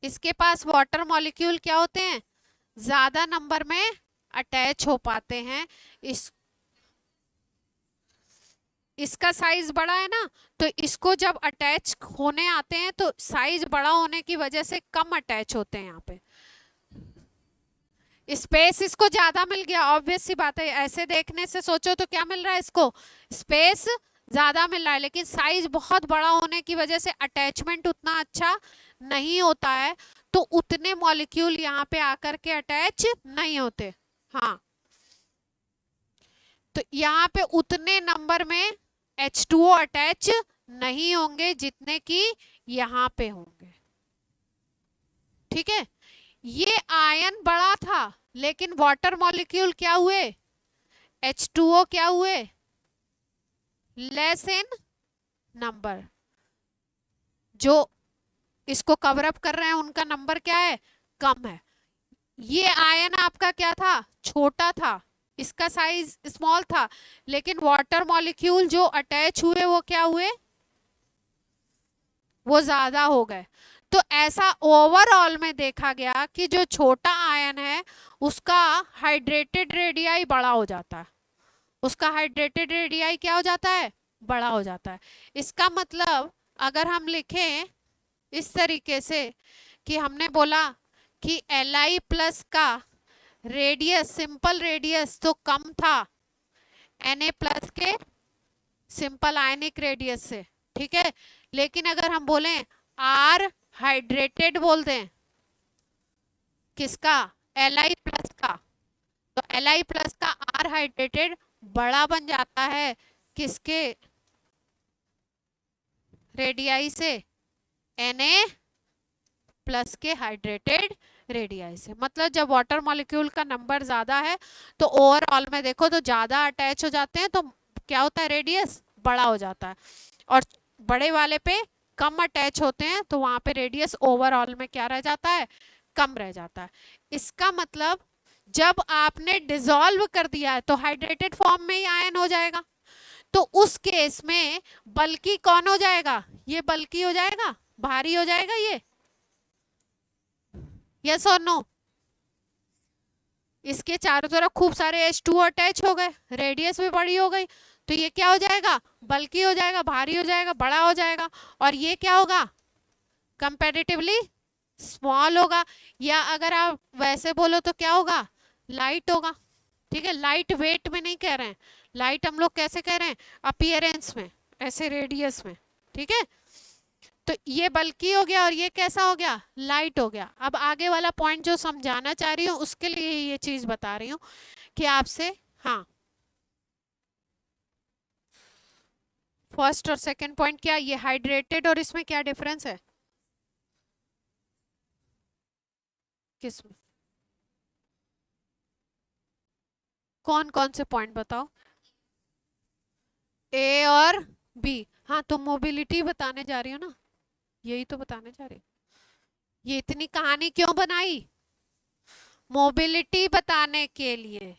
इसके पास वाटर मॉलिक्यूल क्या होते हैं, ज्यादा नंबर में अटैच हो पाते हैं। इसका साइज बड़ा है ना, तो इसको जब अटैच होने आते हैं तो साइज बड़ा होने की वजह से कम अटैच होते हैं, यहाँ पे स्पेस इसको ज्यादा मिल गया, ऑब्वियस सी बात है, ऐसे देखने से सोचो तो क्या मिल रहा है, इसको स्पेस ज्यादा मिल रहा है, लेकिन साइज बहुत बड़ा होने की वजह से अटैचमेंट उतना अच्छा नहीं होता है, तो उतने मॉलिक्यूल यहाँ पे आकर के अटैच नहीं होते। हाँ, तो यहाँ पे उतने नंबर में H2O अटैच नहीं होंगे जितने कि यहाँ पे होंगे, ठीक है। ये आयन बड़ा था लेकिन वाटर मॉलिक्यूल क्या हुए, H2O क्या हुए, लेस इन नंबर। जो इसको कवर अप कर रहे हैं उनका नंबर क्या है, कम है। ये आयन आपका क्या था, छोटा था, इसका साइज स्मॉल था, लेकिन वाटर मॉलिक्यूल जो अटैच हुए वो क्या हुए, वो ज्यादा हो गए। तो ऐसा ओवरऑल में देखा गया कि जो छोटा आयन है उसका हाइड्रेटेड रेडियाई बड़ा हो जाता है, उसका हाइड्रेटेड रेडियाई क्या हो जाता है, बड़ा हो जाता है। इसका मतलब अगर हम लिखें इस तरीके से कि हमने बोला कि Li प्लस का रेडियस, सिंपल रेडियस तो कम था Na प्लस के सिंपल आयनिक रेडियस से, ठीक है। लेकिन अगर हम बोलें आर हाइड्रेटेड बोल दें किसका, Li प्लस का, तो Li प्लस का आर हाइड्रेटेड बड़ा बन जाता है किसके रेडियाई से, Na प्लस के हाइड्रेटेड रेडियाई से। मतलब जब वाटर मॉलिक्यूल का नंबर ज्यादा है तो ओवरऑल में देखो तो ज्यादा अटैच हो जाते हैं, तो क्या होता है, रेडियस बड़ा हो जाता है। और बड़े वाले पे कम अटैच होते हैं तो वहां पे रेडियस ओवरऑल में क्या रह जाता है, कम रह जाता है। इसका मतलब जब आपने डिसॉल्व कर दिया है तो हाइड्रेटेड फॉर्म में ही आयन हो जाएगा, तो उस केस में बल्कि कौन हो जाएगा, ये बल्कि हो जाएगा, भारी हो जाएगा ये, यस और नो। इसके चारों तरफ खूब सारे H2 अटैच हो गए, रेडियस भी बड़ी हो गई, तो ये क्या हो जाएगा, बल्कि हो जाएगा, भारी हो जाएगा, बड़ा हो जाएगा। और ये क्या होगा, कंपैरेटिवली स्मॉल होगा, या अगर आप वैसे बोलो तो क्या होगा, लाइट होगा। ठीक है, लाइट वेट में नहीं कह रहे हैं, लाइट हम लोग कैसे कह रहे हैं, अपीयरेंस में, ऐसे रेडियस में। ठीक है, तो ये बल्कि हो गया और ये कैसा हो गया, लाइट हो गया। अब आगे वाला पॉइंट जो समझाना चाह रही हूँ उसके लिए ये चीज बता रही हूँ कि आपसे, हाँ, फर्स्ट और सेकंड पॉइंट क्या, ये हाइड्रेटेड और इसमें क्या डिफरेंस है, किसमें, कौन कौन से पॉइंट बताओ, ए और बी। हाँ, तो मोबिलिटी बताने जा रही हो ना, यही तो बताने जा रही हूँ। ये इतनी कहानी क्यों बनाई, मोबिलिटी बताने के लिए।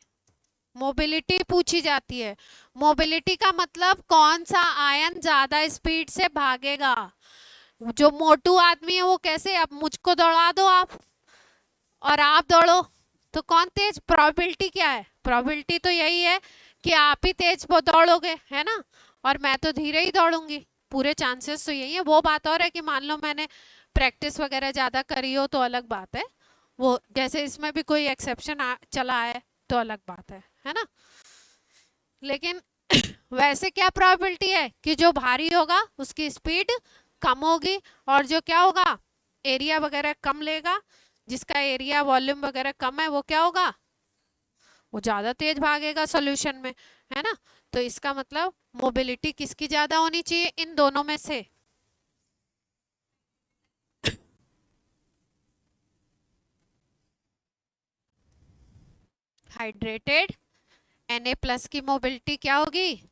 मोबिलिटी पूछी जाती है, मोबिलिटी का मतलब कौन सा आयन ज्यादा स्पीड से भागेगा। जो मोटू आदमी है वो कैसे, अब मुझको दौड़ा दो आप और आप दौड़ो तो कौन तेज, प्रोबेबिलिटी क्या है, प्रोबेबिलिटी तो यही है कि आप ही तेज वो दौड़ोगे, है ना, और मैं तो धीरे ही दौड़ूंगी, पूरे चांसेस तो यही है। वो बात और है कि मान लो मैंने प्रैक्टिस वगैरह ज्यादा करी हो तो अलग बात है, वो जैसे इसमें भी कोई एक्सेप्शन चला है तो अलग बात है ना। लेकिन वैसे क्या प्रोबेबिलिटी है कि जो भारी होगा उसकी स्पीड कम होगी, और जो क्या होगा, एरिया वगैरह कम लेगा, जिसका एरिया वॉल्यूम वगैरह कम है वो क्या होगा, वो ज्यादा तेज भागेगा सॉल्यूशन में, है ना। तो इसका मतलब मोबिलिटी किसकी ज्यादा होनी चाहिए, इन दोनों में से। हाइड्रेटेड Na प्लस की मोबिलिटी क्या होगी,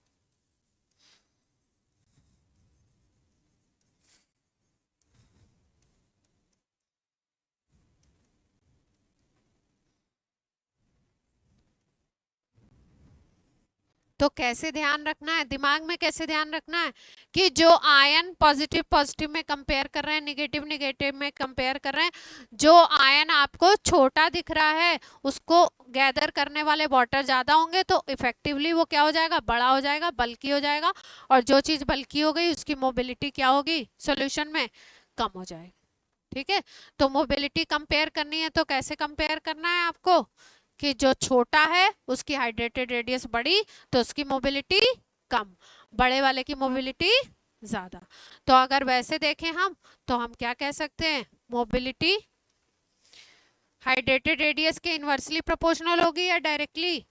तो कैसे ध्यान रखना है, दिमाग में कैसे ध्यान रखना है कि जो आयन पॉजिटिव पॉजिटिव में कंपेयर कर रहे हैं, निगेटिव निगेटिव में कंपेयर कर रहे हैं, जो आयन आपको छोटा दिख रहा है उसको गैदर करने वाले वाटर ज्यादा होंगे तो इफेक्टिवली वो क्या हो जाएगा, बड़ा हो जाएगा, बल्कि हो जाएगा। और जो चीज बल्कि हो गई उसकी मोबिलिटी क्या होगी सोल्यूशन में, कम हो जाएगी। ठीक है, तो मोबिलिटी कंपेयर करनी है तो कैसे कंपेयर करना है आपको, कि जो छोटा है उसकी हाइड्रेटेड रेडियस बड़ी तो उसकी मोबिलिटी कम, बड़े वाले की मोबिलिटी ज्यादा। तो अगर वैसे देखें हम तो हम क्या कह सकते हैं, मोबिलिटी हाइड्रेटेड रेडियस के इनवर्सली प्रोपोर्शनल होगी या डायरेक्टली,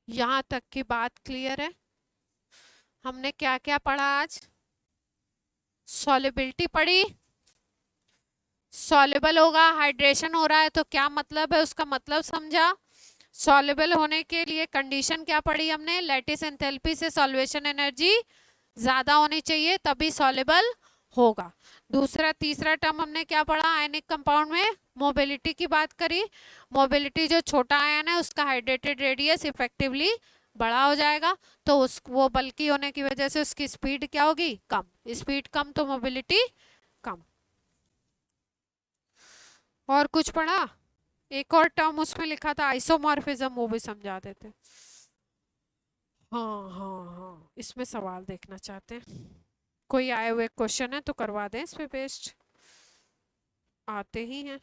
यहाँ तक की बात क्लियर है? हमने क्या क्या पढ़ा आज? सॉल्युबिलिटी पढ़ी, सॉल्युबल होगा, हाइड्रेशन हो रहा है तो क्या मतलब है उसका मतलब समझा। सॉल्युबल होने के लिए कंडीशन क्या पढ़ी हमने? लैटिस एंथैल्पी से सॉल्वेशन एनर्जी ज्यादा होनी चाहिए तभी सॉल्युबल होगा। दूसरा तीसरा टर्म हमने क्या पढ़ा? आयनिक कंपाउंड में मोबिलिटी की बात करी। मोबिलिटी जो छोटा आयन है उसका हाइड्रेटेड रेडियस इफेक्टिवली बड़ा हो जाएगा, तो उस वो बल्कि होने की वजह से उसकी स्पीड क्या होगी? कम। स्पीड कम तो मोबिलिटी कम। और कुछ पढ़ा? एक और टर्म उसमें लिखा था आइसोमॉर्फिज्म, वो भी समझा देते। हाँ हाँ हाँ, इसमें सवाल देखना चाहते हैं। कोई आए हुए क्वेश्चन है तो करवा दें इस पे पेस्ट, आते ही हैं।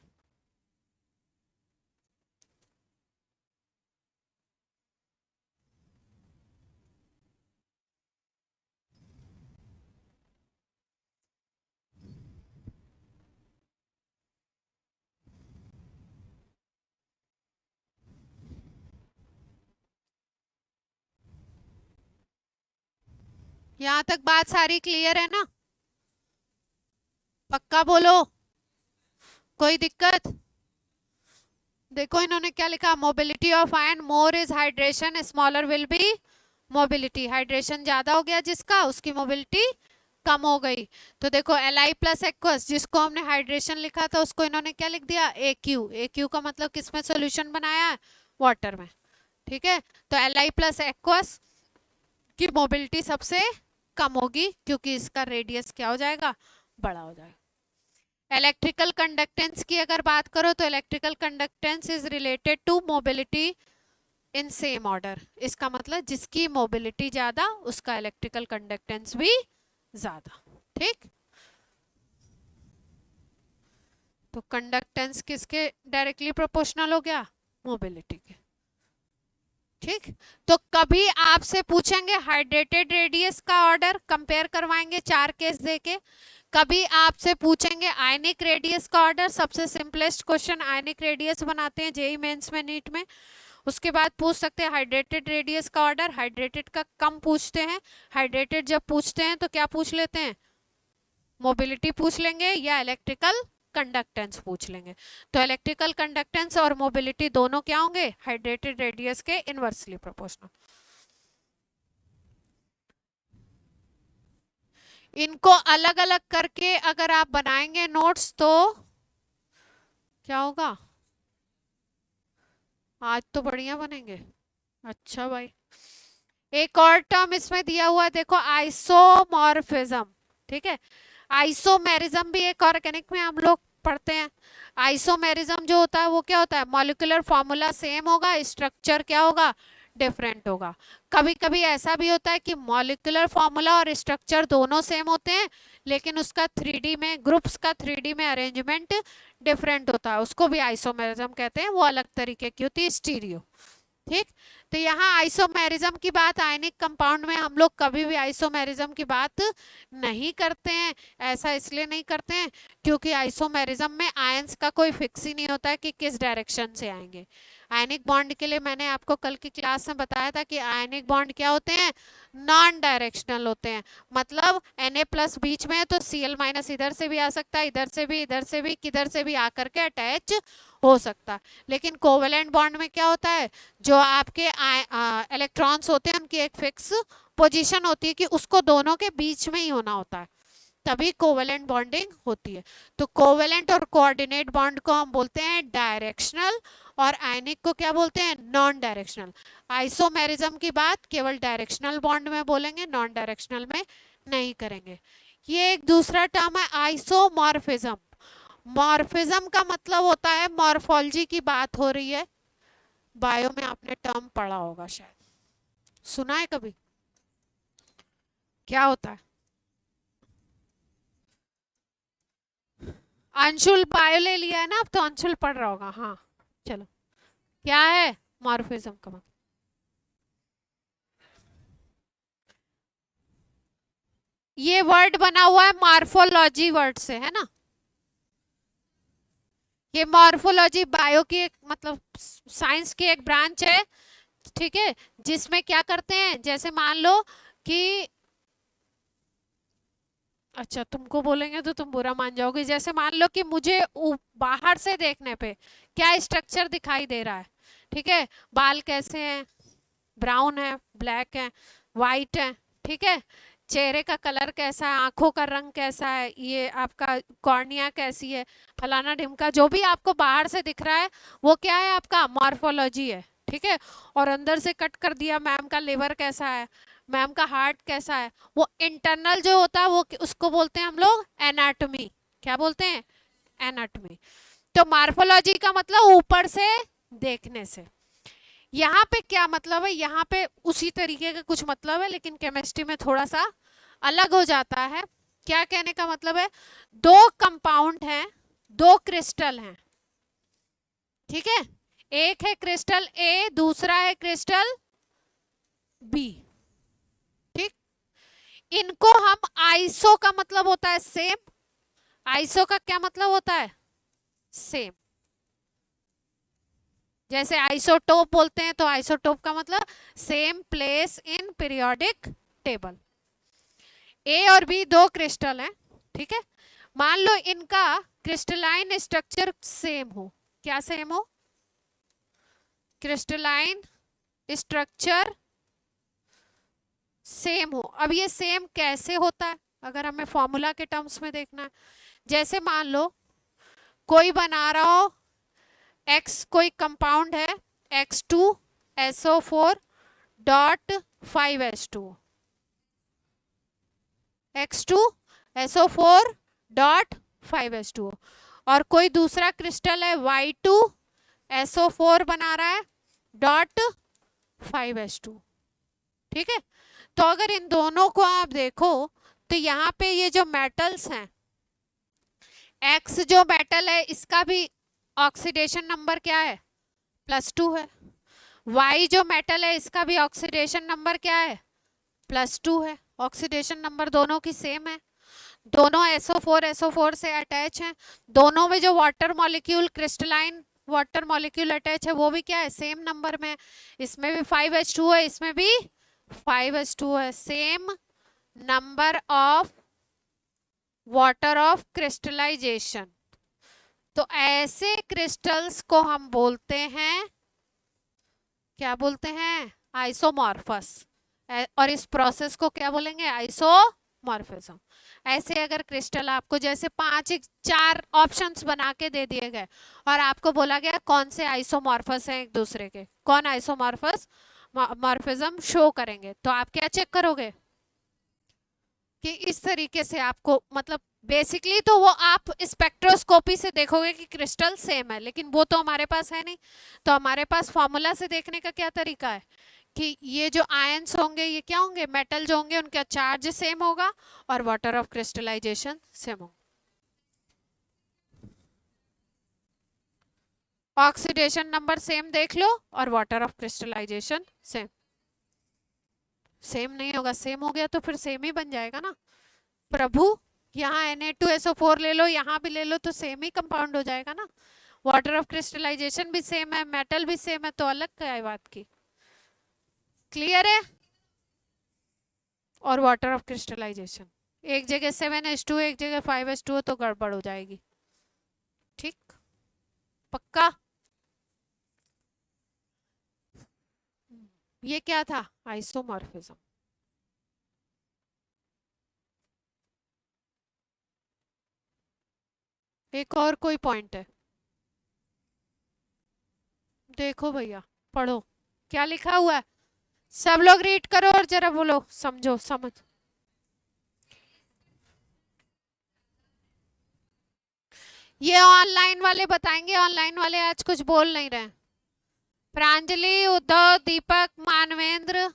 यहाँ तक बात सारी क्लियर है ना? पक्का बोलो, कोई दिक्कत? देखो इन्होंने क्या लिखा, mobility of ion more is hydration smaller will be mobility. Hydration ज्यादा हो गया जिसका, उसकी मोबिलिटी कम हो गई। तो देखो Li प्लस एक्वस, जिसको हमने हाइड्रेशन लिखा था उसको इन्होंने क्या लिख दिया? AQ। AQ का मतलब किसमें सोल्यूशन बनाया है? वाटर में। ठीक है, तो Li प्लस एक्वस की मोबिलिटी सबसे कम होगी क्योंकि इसका रेडियस क्या हो जाएगा? बड़ा हो जाएगा। इलेक्ट्रिकल कंडक्टेंस की अगर बात करो तो electrical conductance is related to mobility in same order. इसका मतलब जिसकी मोबिलिटी ज्यादा उसका इलेक्ट्रिकल कंडक्टेंस भी ज्यादा। ठीक, तो कंडक्टेंस किसके डायरेक्टली प्रोपोर्शनल हो गया? मोबिलिटी के। ठीक, तो कभी आपसे पूछेंगे हाइड्रेटेड रेडियस का ऑर्डर, कंपेयर करवाएंगे 4 केस देके। कभी आपसे पूछेंगे आयनिक रेडियस का ऑर्डर, सबसे सिंपलेस्ट क्वेश्चन आयनिक रेडियस बनाते हैं जेई मेंस में, नीट में। उसके बाद पूछ सकते हैं हाइड्रेटेड रेडियस का ऑर्डर, हाइड्रेटेड का कम पूछते हैं। हाइड्रेटेड जब पूछते हैं तो क्या पूछ लेते हैं? मोबिलिटी पूछ लेंगे या इलेक्ट्रिकल कंडक्टेंस पूछ लेंगे। तो इलेक्ट्रिकल कंडक्टेंस और मोबिलिटी दोनों क्या होंगे? हाइड्रेटेड रेडियस के इनवर्सली प्रोपोर्शनल। इनको अलग अलग करके अगर आप बनाएंगे नोट्स तो क्या होगा? आज तो बढ़िया बनेंगे। अच्छा भाई, एक और टर्म इसमें दिया हुआ है देखो, आइसोमॉर्फिज्म। ठीक है, आइसोमेरिज्म भी एक ऑर्गेनिक में हम लोग पढ़ते हैं। आइसोमेरिज्म जो होता है वो क्या होता है? मॉलिक्यूलर फॉर्मूला सेम होगा, स्ट्रक्चर क्या होगा? डिफरेंट होगा। कभी कभी ऐसा भी होता है कि मॉलिक्यूलर फॉर्मूला और स्ट्रक्चर दोनों सेम होते हैं लेकिन उसका 3D में, ग्रुप्स का 3D में अरेंजमेंट डिफरेंट होता है, उसको भी आइसोमेरिज्म कहते हैं, वो अलग तरीके की होती है, स्टीरियो। ठीक, तो यहाँ आइसोमेरिज्म की बात, आयनिक कंपाउंड में हम लोग कभी भी आइसोमेरिज्म की बात नहीं करते हैं। ऐसा इसलिए नहीं करते हैं क्योंकि आइसोमेरिज्म में आयंस का कोई फिक्स ही नहीं होता है कि किस डायरेक्शन से आएंगे। आयनिक बॉन्ड के लिए मैंने आपको कल की क्लास में बताया था कि आयनिक बॉन्ड क्या होते हैं? नॉन डायरेक्शनल होते हैं। मतलब Na प्लस बीच में है तो Cl माइनस इधर से भी आ सकता है, इधर से भी, इधर से भी, किधर से भी आकर के अटैच हो सकता है। लेकिन कोवेलेंट बॉन्ड में क्या होता है? जो आपके इलेक्ट्रॉन्स होते हैं उनकी एक फिक्स पोजीशन होती है कि उसको दोनों के बीच में ही होना होता है, तभी कोवेलेंट बॉन्डिंग होती है। तो कोवेलेंट और कोऑर्डिनेट बॉन्ड को हम बोलते हैं डायरेक्शनल और आयनिक को क्या बोलते हैं? Non directional. आइसोमेरिज्म की बात केवल डायरेक्शनल बॉन्ड में बोलेंगे, नॉन डायरेक्शनल में नहीं करेंगे। ये एक दूसरा टर्म है आइसोमॉर्फिज्म। मॉर्फिज्म का मतलब होता है, मॉर्फोलॉजी की बात हो रही है, बायो में आपने टर्म पढ़ा होगा शायद, सुना है कभी? क्या होता है? अंशुल बायो ले लिया है ना, अब तो अंशुल पढ़ रहा होगा। हाँ चलो, क्या है मॉर्फिज्म का मतलब? ये वर्ड बना हुआ है मॉर्फोलॉजी वर्ड से, है ना? ये मॉर्फोलॉजी बायो की एक, मतलब साइंस की एक ब्रांच है ठीक है, जिसमें क्या करते हैं, जैसे मान लो कि, अच्छा तुमको बोलेंगे तो तुम बुरा मान जाओगे, जैसे मान लो कि मुझे बाहर से देखने पे क्या स्ट्रक्चर दिखाई दे रहा है, ठीक है, बाल कैसे हैं, ब्राउन है, ब्लैक है, वाइट है, ठीक है, चेहरे का कलर कैसा है, आंखों का रंग कैसा है, ये आपका कॉर्निया कैसी है, फलाना ढिमका, जो भी आपको बाहर से दिख रहा है वो क्या है, आपका मॉर्फोलॉजी है, ठीक है। और अंदर से कट कर दिया, मैम का लिवर कैसा है, मैम का हार्ट कैसा है, वो इंटरनल जो होता है वो उसको बोलते हैं हम लोग एनाटॉमी। क्या बोलते हैं, एनाटॉमी। तो मॉर्फोलॉजी का मतलब ऊपर से देखने से। यहाँ पे क्या मतलब है, यहाँ पे उसी तरीके का कुछ मतलब है, लेकिन केमिस्ट्री में थोड़ा सा अलग हो जाता है। क्या कहने का मतलब है, दो कंपाउंड हैं, दो क्रिस्टल हैं, ठीक है, एक है क्रिस्टल ए, दूसरा है क्रिस्टल बी, ठीक। इनको हम आइसो का मतलब होता है सेम, आइसो का क्या मतलब होता है, सेम। जैसे आइसोटोप बोलते हैं तो आइसोटोप का मतलब same place in periodic table. A और बी दो क्रिस्टल हैं, ठीक है, मान लो इनका क्रिस्टलाइन स्ट्रक्चर सेम हो, क्या सेम हो, क्रिस्टलाइन स्ट्रक्चर सेम हो। अब ये सेम कैसे होता है, अगर हमें फॉर्मूला के टर्म्स में देखना है, जैसे मान लो कोई बना रहा हो, एक्स कोई कंपाउंड है, X2SO4.5H2, X2SO4.5H2, और कोई दूसरा क्रिस्टल है Y2SO4 बना रहा है .5H2, ठीक है। तो अगर इन दोनों को आप देखो तो यहाँ पे ये जो मेटल्स हैं, एक्स जो मेटल है इसका भी ऑक्सीडेशन नंबर क्या है, +2 है, वाई जो मेटल है इसका भी ऑक्सीडेशन नंबर क्या है, +2 है, ऑक्सीडेशन नंबर दोनों की सेम है, दोनों SO4 से अटैच हैं, दोनों में जो water molecule crystalline water molecule attach है वो भी क्या है, सेम नंबर में, इसमें भी 5H2 है, इसमें भी 5H2 है, same number of water of crystallisation. तो ऐसे क्रिस्टल्स को हम बोलते हैं, क्या बोलते हैं, आइसोमॉर्फस। और इस प्रोसेस को क्या बोलेंगे, आइसोमॉर्फिज्म। ऐसे अगर क्रिस्टल आपको जैसे 4 ऑप्शंस बना के दे दिए गए और आपको बोला गया कौन से आइसोमॉर्फस हैं एक दूसरे के, कौन आइसोमॉर्फस मॉर्फिज्म शो करेंगे, तो आप क्या चेक करोगे कि इस तरीके से आपको, मतलब बेसिकली तो वो आप स्पेक्ट्रोस्कोपी से देखोगे कि क्रिस्टल सेम है, लेकिन वो तो हमारे पास है नहीं। तो हमारे पास फॉर्मूला से देखने का क्या तरीका है कि ये जो आयंस होंगे ये क्या होंगे, मेटल जो होंगे उनका चार्ज सेम होगा और वाटर ऑफ क्रिस्टलाइजेशन सेम होगा। ऑक्सीडेशन नंबर सेम देख लो और water of crystallisation same. Same नहीं होगा, सेम हो गया तो फिर सेम ही बन जाएगा ना प्रभु, यहाँ Na2SO4 ले लो, यहाँ भी ले लो, तो सेम ही कंपाउंड हो जाएगा ना। वाटर ऑफ क्रिस्टलाइजेशन भी सेम है, मेटल भी सेम है, तो अलग क्या है बात की, क्लियर है। और वाटर ऑफ क्रिस्टलाइजेशन एक जगह 7H2 एक जगह 5H2 तो गड़बड़ हो जाएगी, ठीक, पक्का। ये क्या था, आइसोमॉर्फिज्म। एक और कोई पॉइंट है, देखो भैया, पढ़ो क्या लिखा हुआ है, सब लोग रीड करो और जरा बोलो समझो, समझ। ये ऑनलाइन वाले बताएंगे, ऑनलाइन वाले आज कुछ बोल नहीं रहे। प्रांजलि, उद्धव, दीपक, मानवेंद्र,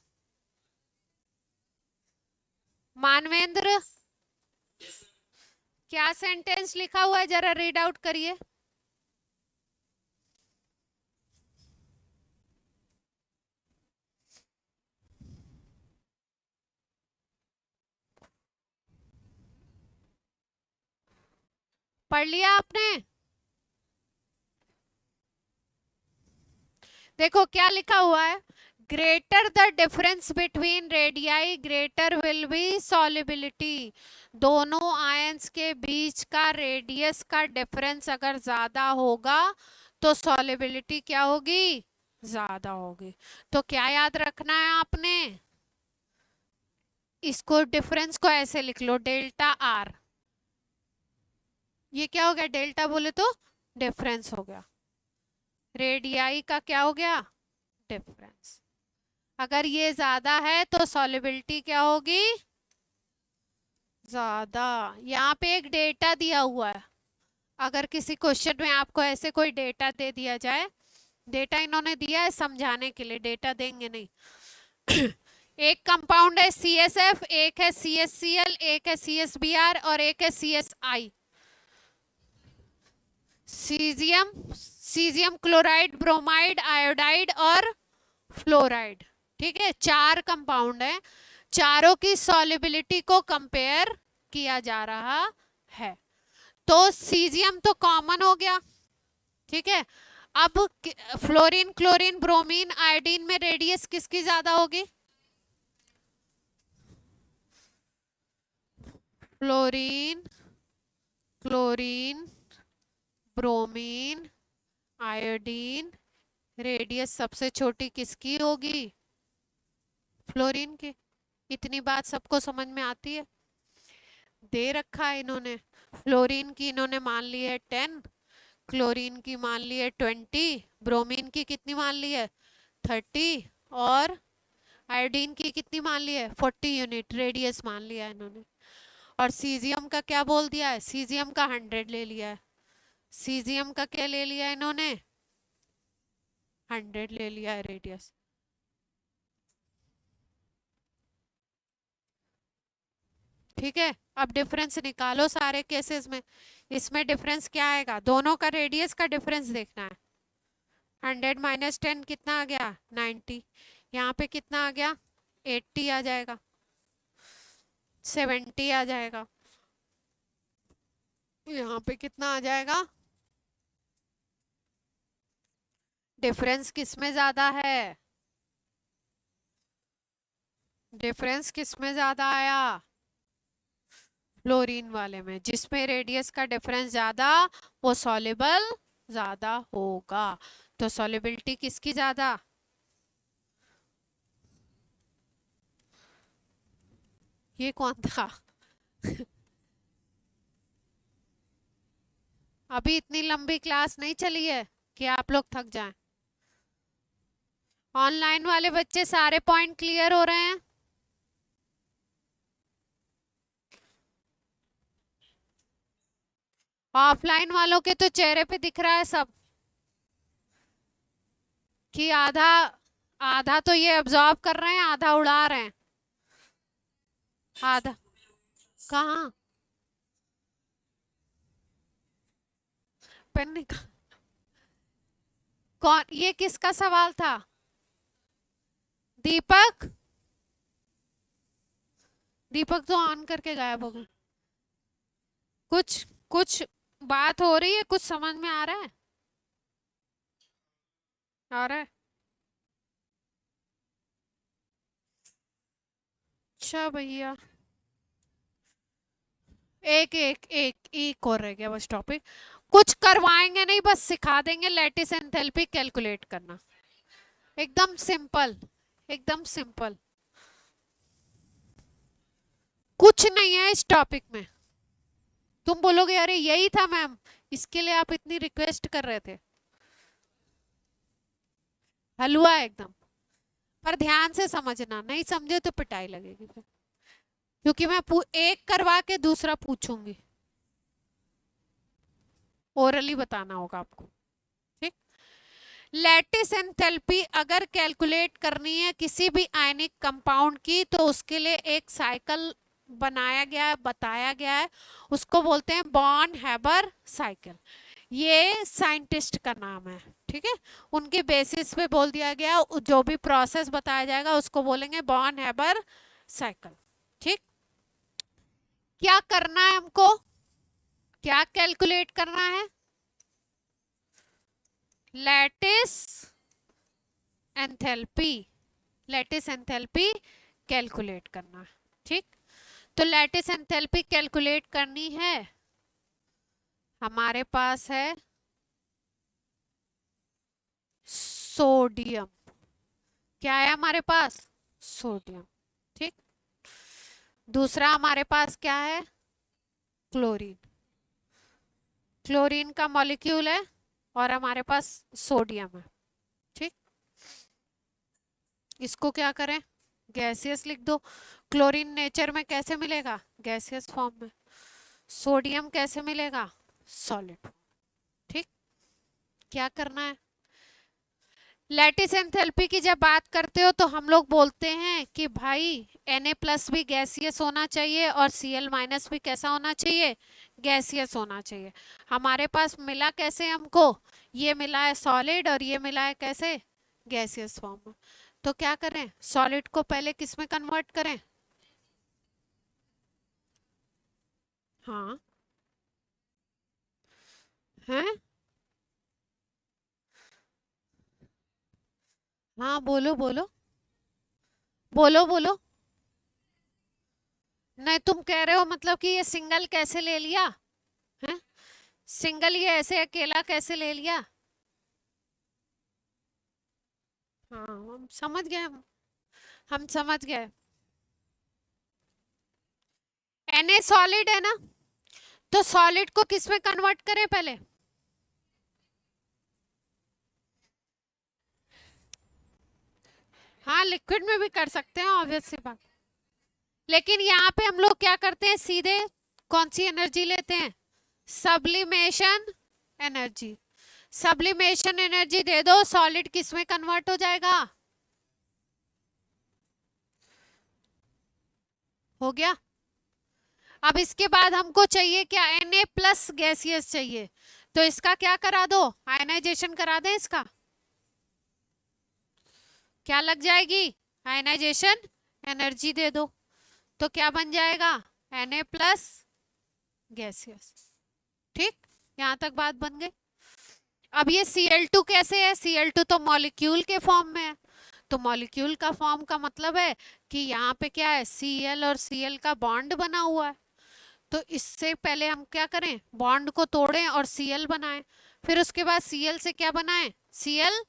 मानवेंद्र, क्या सेंटेंस लिखा हुआ है जरा रीड आउट करिए। पढ़ लिया आपने, देखो क्या लिखा हुआ है, greater the difference between radii greater will be solubility. दोनों आयंस के बीच का रेडियस का डिफरेंस अगर ज्यादा होगा तो सॉल्युबिलिटी क्या होगी, ज्यादा होगी। तो क्या याद रखना है आपने, इसको डिफरेंस को ऐसे लिख लो, डेल्टा आर। ये क्या हो गया, डेल्टा बोले तो डिफरेंस हो गया, रेडियाई का क्या हो गया, डिफरेंस। अगर ये ज्यादा है तो सॉल्युबिलिटी क्या होगी, ज्यादा। यहाँ पे एक डेटा दिया हुआ है, अगर किसी क्वेश्चन में आपको ऐसे कोई डेटा दे दिया जाए, डेटा इन्होंने दिया है समझाने के लिए, डेटा देंगे नहीं। एक कंपाउंड है CSF, एक है CSCl, एक है CSBr और एक है CSI। Caesium chloride, bromide, iodide और फ्लोराइड। ठीक है, 4 कंपाउंड है, चारों की सॉल्युबिलिटी को कंपेयर किया जा रहा है। तो सीजियम तो कॉमन हो गया, ठीक है। अब फ्लोरीन, क्लोरीन, ब्रोमीन, आयोडीन में रेडियस किसकी ज्यादा होगी, fluorine, chlorine, bromine, iodine, radius सबसे छोटी किसकी होगी, फ्लोरीन की। इतनी बात सबको समझ में आती है। दे रखा है इन्होंने, फ्लोरीन की इन्होंने मान ली है 10, क्लोरीन की मान ली है 20, ब्रोमीन की कितनी मान ली है 30 और आयोडीन की कितनी मान ली है 40 यूनिट रेडियस मान लिया है इन्होंने। और सीजियम का क्या बोल दिया है, सीजियम का 100 ले लिया है, सीजियम का क्या ले लिया है इन्होंने, 100 ले लिया है रेडियस। ठीक है, अब डिफरेंस निकालो सारे केसेस में। इसमें डिफरेंस क्या आएगा, दोनों का रेडियस का डिफरेंस देखना है। 100 माइनस 10 कितना आ गया 90, यहाँ पे कितना आ गया 80 आ जाएगा, 70 आ जाएगा, यहाँ पे कितना आ जाएगा। डिफरेंस किस में ज्यादा है, डिफरेंस किस में ज्यादा आया, फ्लोरीन वाले में। जिसमें रेडियस का डिफरेंस ज्यादा वो सॉल्युबल ज्यादा होगा। तो सॉल्युबिलिटी किसकी ज्यादा, ये कौन था। अभी इतनी लंबी क्लास नहीं चली है कि आप लोग थक जाएं। ऑनलाइन वाले बच्चे सारे पॉइंट क्लियर हो रहे हैं, ऑफलाइन वालों के तो चेहरे पे दिख रहा है सब कि आधा आधा तो ये अब्जॉर्ब कर रहे हैं, आधा उड़ा रहे हैं। आधा कहाँ, पेन निकाल। कौन, ये किसका सवाल था, दीपक, दीपक तो ऑन करके गायब हो गया। कुछ कुछ बात हो रही है, कुछ समझ में आ रहा है, आ रहा है। अच्छा भैया, एक एक एक एक और रह गया बस टॉपिक। कुछ करवाएंगे नहीं, बस सिखा देंगे लैटिस एंथैल्पी कैलकुलेट करना, एकदम सिंपल, एकदम सिंपल। कुछ नहीं है इस टॉपिक में। तुम बोलोगे अरे यही था मैम, इसके लिए आप इतनी रिक्वेस्ट कर रहे थे, हलवा है एकदम। पर ध्यान से समझना, नहीं समझे तो पिटाई लगेगी फिर, क्योंकि मैं एक करवा के दूसरा पूछूंगी, ओरली बताना होगा आपको। ठीक, लैटिस एंथैल्पी अगर कैलकुलेट करनी है किसी भी आयनिक कंपाउंड की तो उसके लिए एक साइकिल बनाया गया है, बताया गया है, उसको बोलते हैं बॉर्न हैबर साइकिल। ये साइंटिस्ट का नाम है, ठीक है। उनके बेसिस पे बोल दिया गया, जो भी प्रोसेस बताया जाएगा उसको बोलेंगे बॉर्न हैबर साइकिल। ठीक, क्या करना है हमको, क्या कैलकुलेट करना है, lattice enthalpy. Lattice enthalpy calculate करना है। ठीक, तो लैटिस एंथैल्पी कैलकुलेट करनी है, हमारे पास है सोडियम। क्या है हमारे पास? सोडियम। ठीक, दूसरा हमारे पास क्या है? क्लोरीन। क्लोरीन का मॉलिक्यूल है और हमारे पास सोडियम है। ठीक, इसको क्या करें? गैसियस लिख दो। क्लोरीन नेचर में कैसे मिलेगा? गैसियस फॉर्म में। सोडियम कैसे मिलेगा? सॉलिड। ठीक, क्या करना है? लैटिस एंथैल्पी की जब बात करते हो तो हम लोग बोलते हैं कि भाई Na+ भी गैसियस होना चाहिए और Cl- भी कैसा होना चाहिए? गैसियस होना चाहिए। हमारे पास मिला कैसे हमको? ये मिला है सॉलिड और ये मिला है कैसे? गैसियस फॉर्म में। तो क्या करें? सॉलिड को पहले किस में कन्वर्ट करें? हाँ, हैं? हाँ, बोलो बोलो बोलो बोलो। नहीं, तुम कह रहे हो मतलब कि ये सिंगल कैसे ले लिया है? सिंगल ये ऐसे अकेला कैसे ले लिया? हाँ, हम समझ गए, हम समझ गए। Na सॉलिड है ना, तो सॉलिड को किस में कन्वर्ट करें पहले? हाँ, लिक्विड में भी कर सकते हैं, ऑब्वियस सी बात। लेकिन यहाँ पे हम लोग क्या करते हैं? सीधे कौन सी एनर्जी लेते हैं? Sublimation energy. सब्लिमेशन एनर्जी दे दो, सॉलिड किस में कन्वर्ट हो जाएगा? हो गया। अब इसके बाद हमको चाहिए क्या? Na+ गैसियस चाहिए, तो इसका क्या करा दो? आयनाइजेशन करा दें इसका। क्या लग जाएगी? आयनाइजेशन एनर्जी दे दो, तो क्या बन जाएगा? Na+ gaseous. ठीक, यहां तक बात बन गई। अब ये Cl2 कैसे है? Cl2 तो मॉलिक्यूल के फॉर्म में है, तो मॉलिक्यूल का फॉर्म का मतलब है कि यहाँ पे क्या है? Cl और Cl का बॉन्ड बना हुआ है। तो इससे पहले हम क्या करें? बॉन्ड को तोड़ें और Cl बनाएं, फिर उसके बाद Cl से क्या बनाएं? Cl-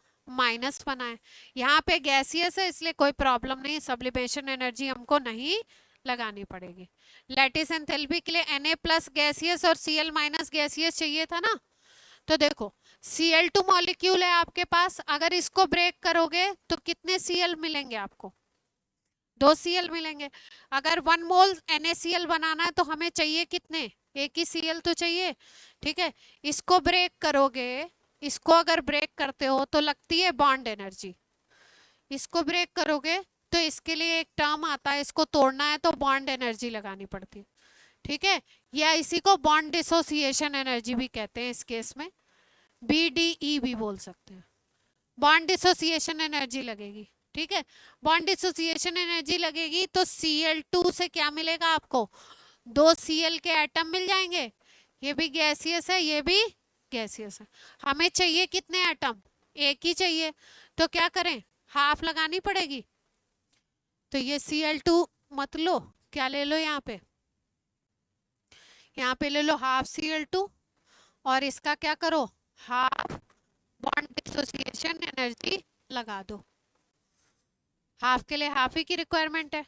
बनाएं। यहाँ पे गैसियस है इसलिए कोई प्रॉब्लम नहीं, सब्लिमेशन एनर्जी हमको नहीं लगानी पड़ेगी। लैटिस एंथैल्पी के लिए Na+ गैसियस और Cl- गैसियस चाहिए था ना। तो देखो, Cl2 मॉलिक्यूल है आपके पास, अगर इसको ब्रेक करोगे तो कितने Cl मिलेंगे आपको? 2 Cl मिलेंगे। अगर 1 मोल NaCl बनाना है तो हमें चाहिए कितने? एक ही Cl तो चाहिए। ठीक है, इसको ब्रेक करोगे, इसको अगर ब्रेक करते हो तो लगती है बॉन्ड एनर्जी। इसको ब्रेक करोगे तो इसके लिए एक टर्म आता है, इसको तोड़ना है तो बॉन्ड एनर्जी लगानी पड़ती है। ठीक है, या इसी को बॉन्ड डिसोसिएशन एनर्जी भी कहते हैं, इस केस में BDE भी बोल सकते हैं। बॉन्ड डिसोसिएशन एनर्जी लगेगी। ठीक है, बॉन्ड डिसोसिएशन एनर्जी लगेगी तो Cl2 से क्या मिलेगा आपको? 2 Cl के एटम मिल जाएंगे। ये भी गैसियस है, ये भी गैसियस है। हमें चाहिए कितने एटम? एक ही चाहिए, तो क्या करें? हाफ लगानी पड़ेगी। तो ये Cl2 मत लो, क्या ले लो? यहाँ पे ले लो हाफ Cl2 और इसका क्या करो? हाफ बॉन्ड डिसोसिएशन एनर्जी लगा दो। हाफ के लिए हाफ ही की रिक्वायरमेंट है।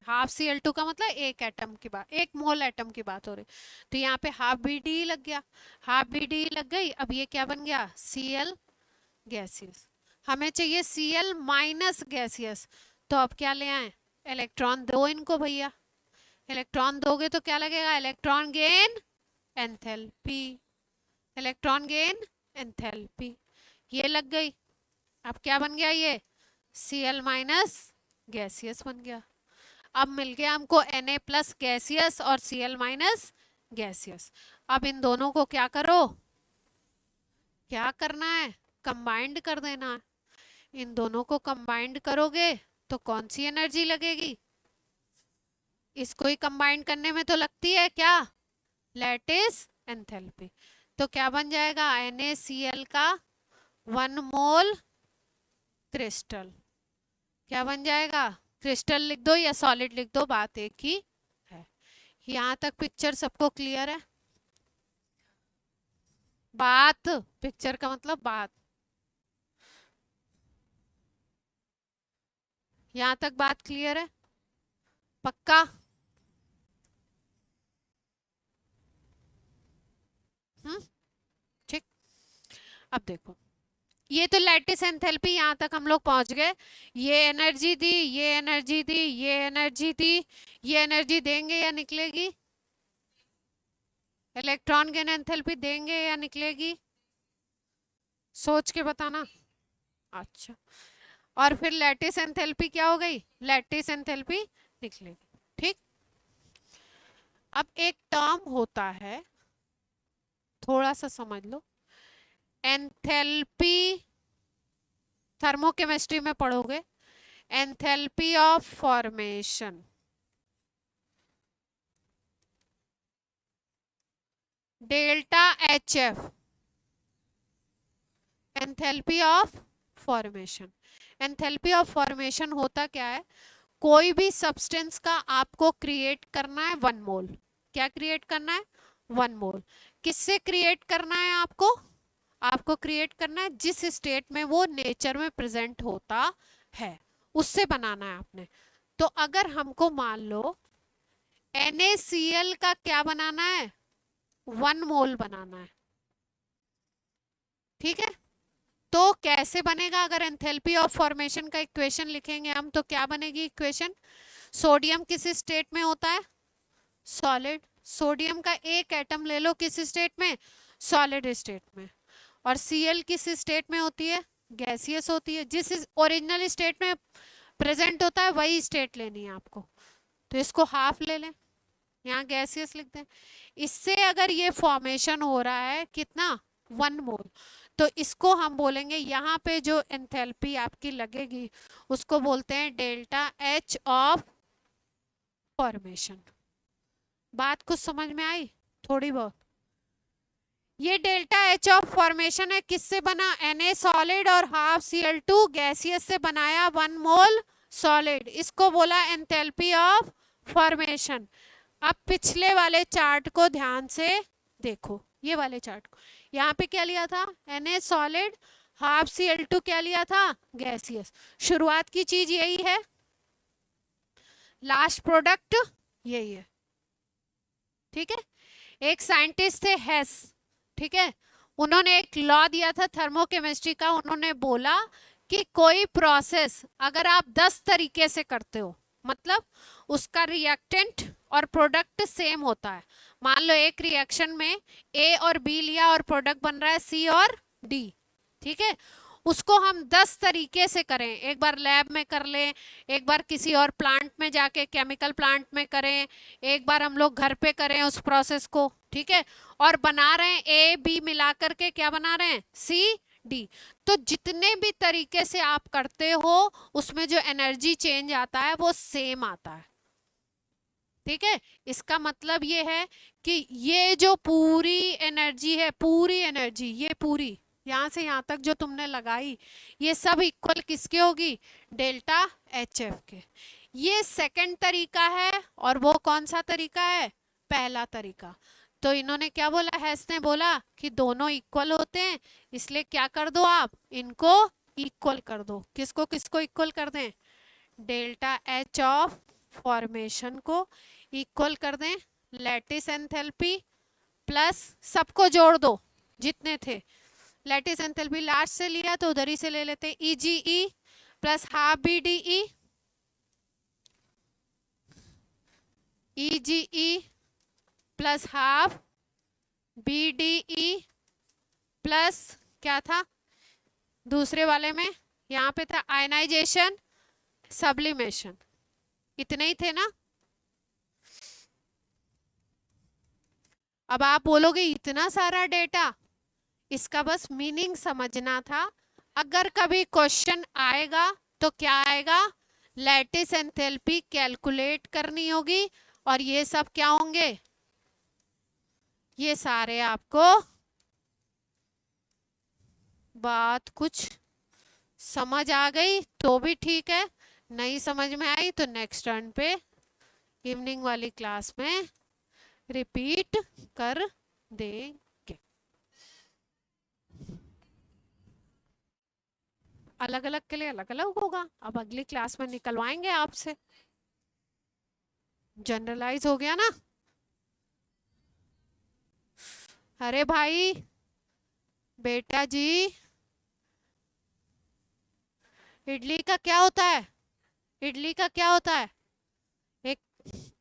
हाफ Cl2 का मतलब एक एटम की बात, एक मोल एटम की बात हो रही, तो यहाँ पे हाफ BDE लग गया। हाफ BDE लग गई, अब ये क्या बन गया? Cl gaseous. हमें चाहिए Cl- गैसियस, तो अब क्या ले आए? इलेक्ट्रॉन दो इनको भैया। इलेक्ट्रॉन दोगे तो क्या लगेगा? Electron gain enthalpy. Electron gain enthalpy, ये लग गई। अब क्या बन गया? ये Cl- गैसियस बन गया। अब मिल गया हमको Na+ गैसियस और Cl- गैसियस। अब इन दोनों को क्या करो? क्या करना है? कंबाइंड कर देना है। इन दोनों को कंबाइंड करोगे तो कौन सी एनर्जी लगेगी? इसको ही कंबाइंड करने में तो लगती है क्या? Lattice enthalpy. तो क्या बन जाएगा? NaCl का 1 मोल क्रिस्टल क्या बन जाएगा, क्रिस्टल लिख दो या सॉलिड लिख दो, बात एक ही है। यहाँ तक पिक्चर सबको क्लियर है? बात, पिक्चर का मतलब बात, यहाँ तक बात क्लियर है? पक्का? ठीक। अब देखो, ये तो लैटिस एंथैल्पी, यहाँ तक हम लोग पहुंच गए। ये एनर्जी दी, ये एनर्जी दी, ये एनर्जी दी, ये एनर्जी देंगे या निकलेगी? इलेक्ट्रॉन गेन एंथैल्पी देंगे या निकलेगी? सोच के बताना। अच्छा, और फिर लैटिस एंथैल्पी क्या हो गई? लैटिस एंथैल्पी निकलेगी। ठीक। अब एक टर्म होता है, थोड़ा सा समझ लो, एंथैल्पी, थर्मोकेमिस्ट्री में पढ़ोगे, enthalpy of formation, delta H F, enthalpy of formation. Enthalpy of formation होता क्या है? कोई भी सब्सटेंस का आपको क्रिएट करना है 1 मोल। क्या क्रिएट करना है? 1 मोल। किससे क्रिएट करना है आपको? आपको क्रिएट करना है जिस स्टेट में वो नेचर में प्रेजेंट होता है, उससे बनाना है आपने। तो अगर हमको मान लो NaCl का क्या बनाना है? 1 मोल बनाना है। ठीक है, तो कैसे बनेगा? अगर एंथैल्पी ऑफ फॉर्मेशन का इक्वेशन लिखेंगे हम, तो क्या बनेगी इक्वेशन? सोडियम किस स्टेट में होता है? सॉलिड। सोडियम का एक एटम ले लो, किस स्टेट में? सॉलिड स्टेट में। और Cl किस स्टेट में होती है? गैसियस होती है। जिस ओरिजिनल स्टेट में प्रेजेंट होता है वही स्टेट लेनी है आपको। तो इसको हाफ ले लें, यहाँ गैसियस लिख दें। इससे अगर ये फॉर्मेशन हो रहा है कितना? 1 मोल, तो इसको हम बोलेंगे, यहाँ पे जो एंथैल्पी आपकी लगेगी उसको बोलते हैं डेल्टा एच ऑफ फॉर्मेशन। बात कुछ समझ में आई? थोड़ी बहुत। ये डेल्टा एच ऑफ फॉर्मेशन है, किससे बना? Na सॉलिड और हाफ Cl2 गैसियस से बनाया 1 मोल सॉलिड। इसको बोला एंथैल्पी ऑफ फॉर्मेशन। अब पिछले वाले चार्ट को ध्यान से देखो, ये वाले चार्ट को। यहाँ पे क्या लिया था? Na सॉलिड, हाफ Cl2 क्या लिया था? गैसियस। शुरुआत की चीज यही है, लास्ट प्रोडक्ट यही है। ठीक है। एक साइंटिस्ट थे हेस, ठीक है, उन्होंने एक लॉ दिया था थर्मोकेमिस्ट्री का। उन्होंने बोला कि कोई प्रोसेस अगर आप 10 तरीके से करते हो, मतलब उसका रिएक्टेंट और प्रोडक्ट सेम होता है। मान लो एक रिएक्शन में A और B लिया और प्रोडक्ट बन रहा है C और D, ठीक है, उसको हम 10 तरीके से करें, एक बार लैब में कर लें, एक बार किसी और प्लांट में जाके केमिकल प्लांट में करें, एक बार हम लोग घर पे करें उस प्रोसेस को, ठीक है, और बना रहे हैं A B मिला करके क्या बना रहे हैं? C D। तो जितने भी तरीके से आप करते हो उसमें जो एनर्जी चेंज आता है वो सेम आता है। ठीक है, इसका मतलब ये है कि ये जो पूरी एनर्जी है, पूरी एनर्जी, ये पूरी यहाँ से यहाँ तक जो तुमने लगाई, ये सब इक्वल किसके होगी? डेल्टा एच एफ के। ये सेकंड तरीका है, और वो कौन सा तरीका है? पहला तरीका। तो इन्होंने क्या बोला, हेस ने बोला कि दोनों इक्वल होते हैं, इसलिए क्या कर दो आप, इनको इक्वल कर दो। किसको किसको इक्वल कर दें? डेल्टा एच ऑफ फॉर्मेशन को इक्वल कर दें लैटिस एंथैल्पी प्लस, सबको जोड़ दो जितने थे। लैटिस एंथैल्पी लास्ट से लिया तो उधर ही से ले लेते हैं, EGE plus half BDE, EGE plus half BDE plus क्या था दूसरे वाले में? यहाँ पे था आयनाइजेशन, सब्लिमेशन। इतने ही थे ना? अब आप बोलोगे इतना सारा डेटा, इसका बस मीनिंग समझना था। अगर कभी क्वेश्चन आएगा तो क्या आएगा? लैटिस एंथैल्पी कैलकुलेट करनी होगी, और ये सब क्या होंगे? ये सारे आपको बात कुछ समझ आ गई तो भी ठीक है, नहीं समझ में आई तो नेक्स्ट टर्न पे इवनिंग वाली क्लास में रिपीट कर देंगे। अलग अलग के लिए अलग अलग होगा, अब अगली क्लास में निकलवाएंगे आपसे। जनरलाइज हो गया ना? अरे भाई बेटा जी, इडली का क्या होता है? इडली का क्या होता है? एक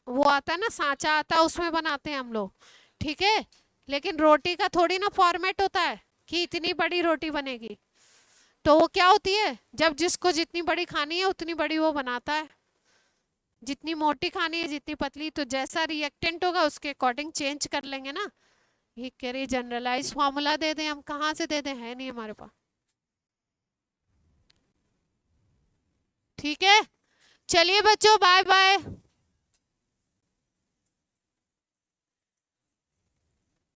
वो आता है ना, सांचा आता है, उसमें बनाते हैं हम लोग, ठीक है। लेकिन रोटी का थोड़ी ना फॉर्मेट होता है कि इतनी बड़ी रोटी बनेगी। तो वो क्या होती है, जब जिसको जितनी बड़ी खानी है उतनी बड़ी वो बनाता है, जितनी मोटी खानी है जितनी पतली, तो जैसा रिएक्टेंट होगा उसके अकॉर्डिंग चेंज कर लेंगे ना। ये कह रही जनरलाइज फार्मूला दे दें, हम कहाँ से दे दें, है नहीं हमारे पास। ठीक है, चलिए बच्चों, बाय बाय।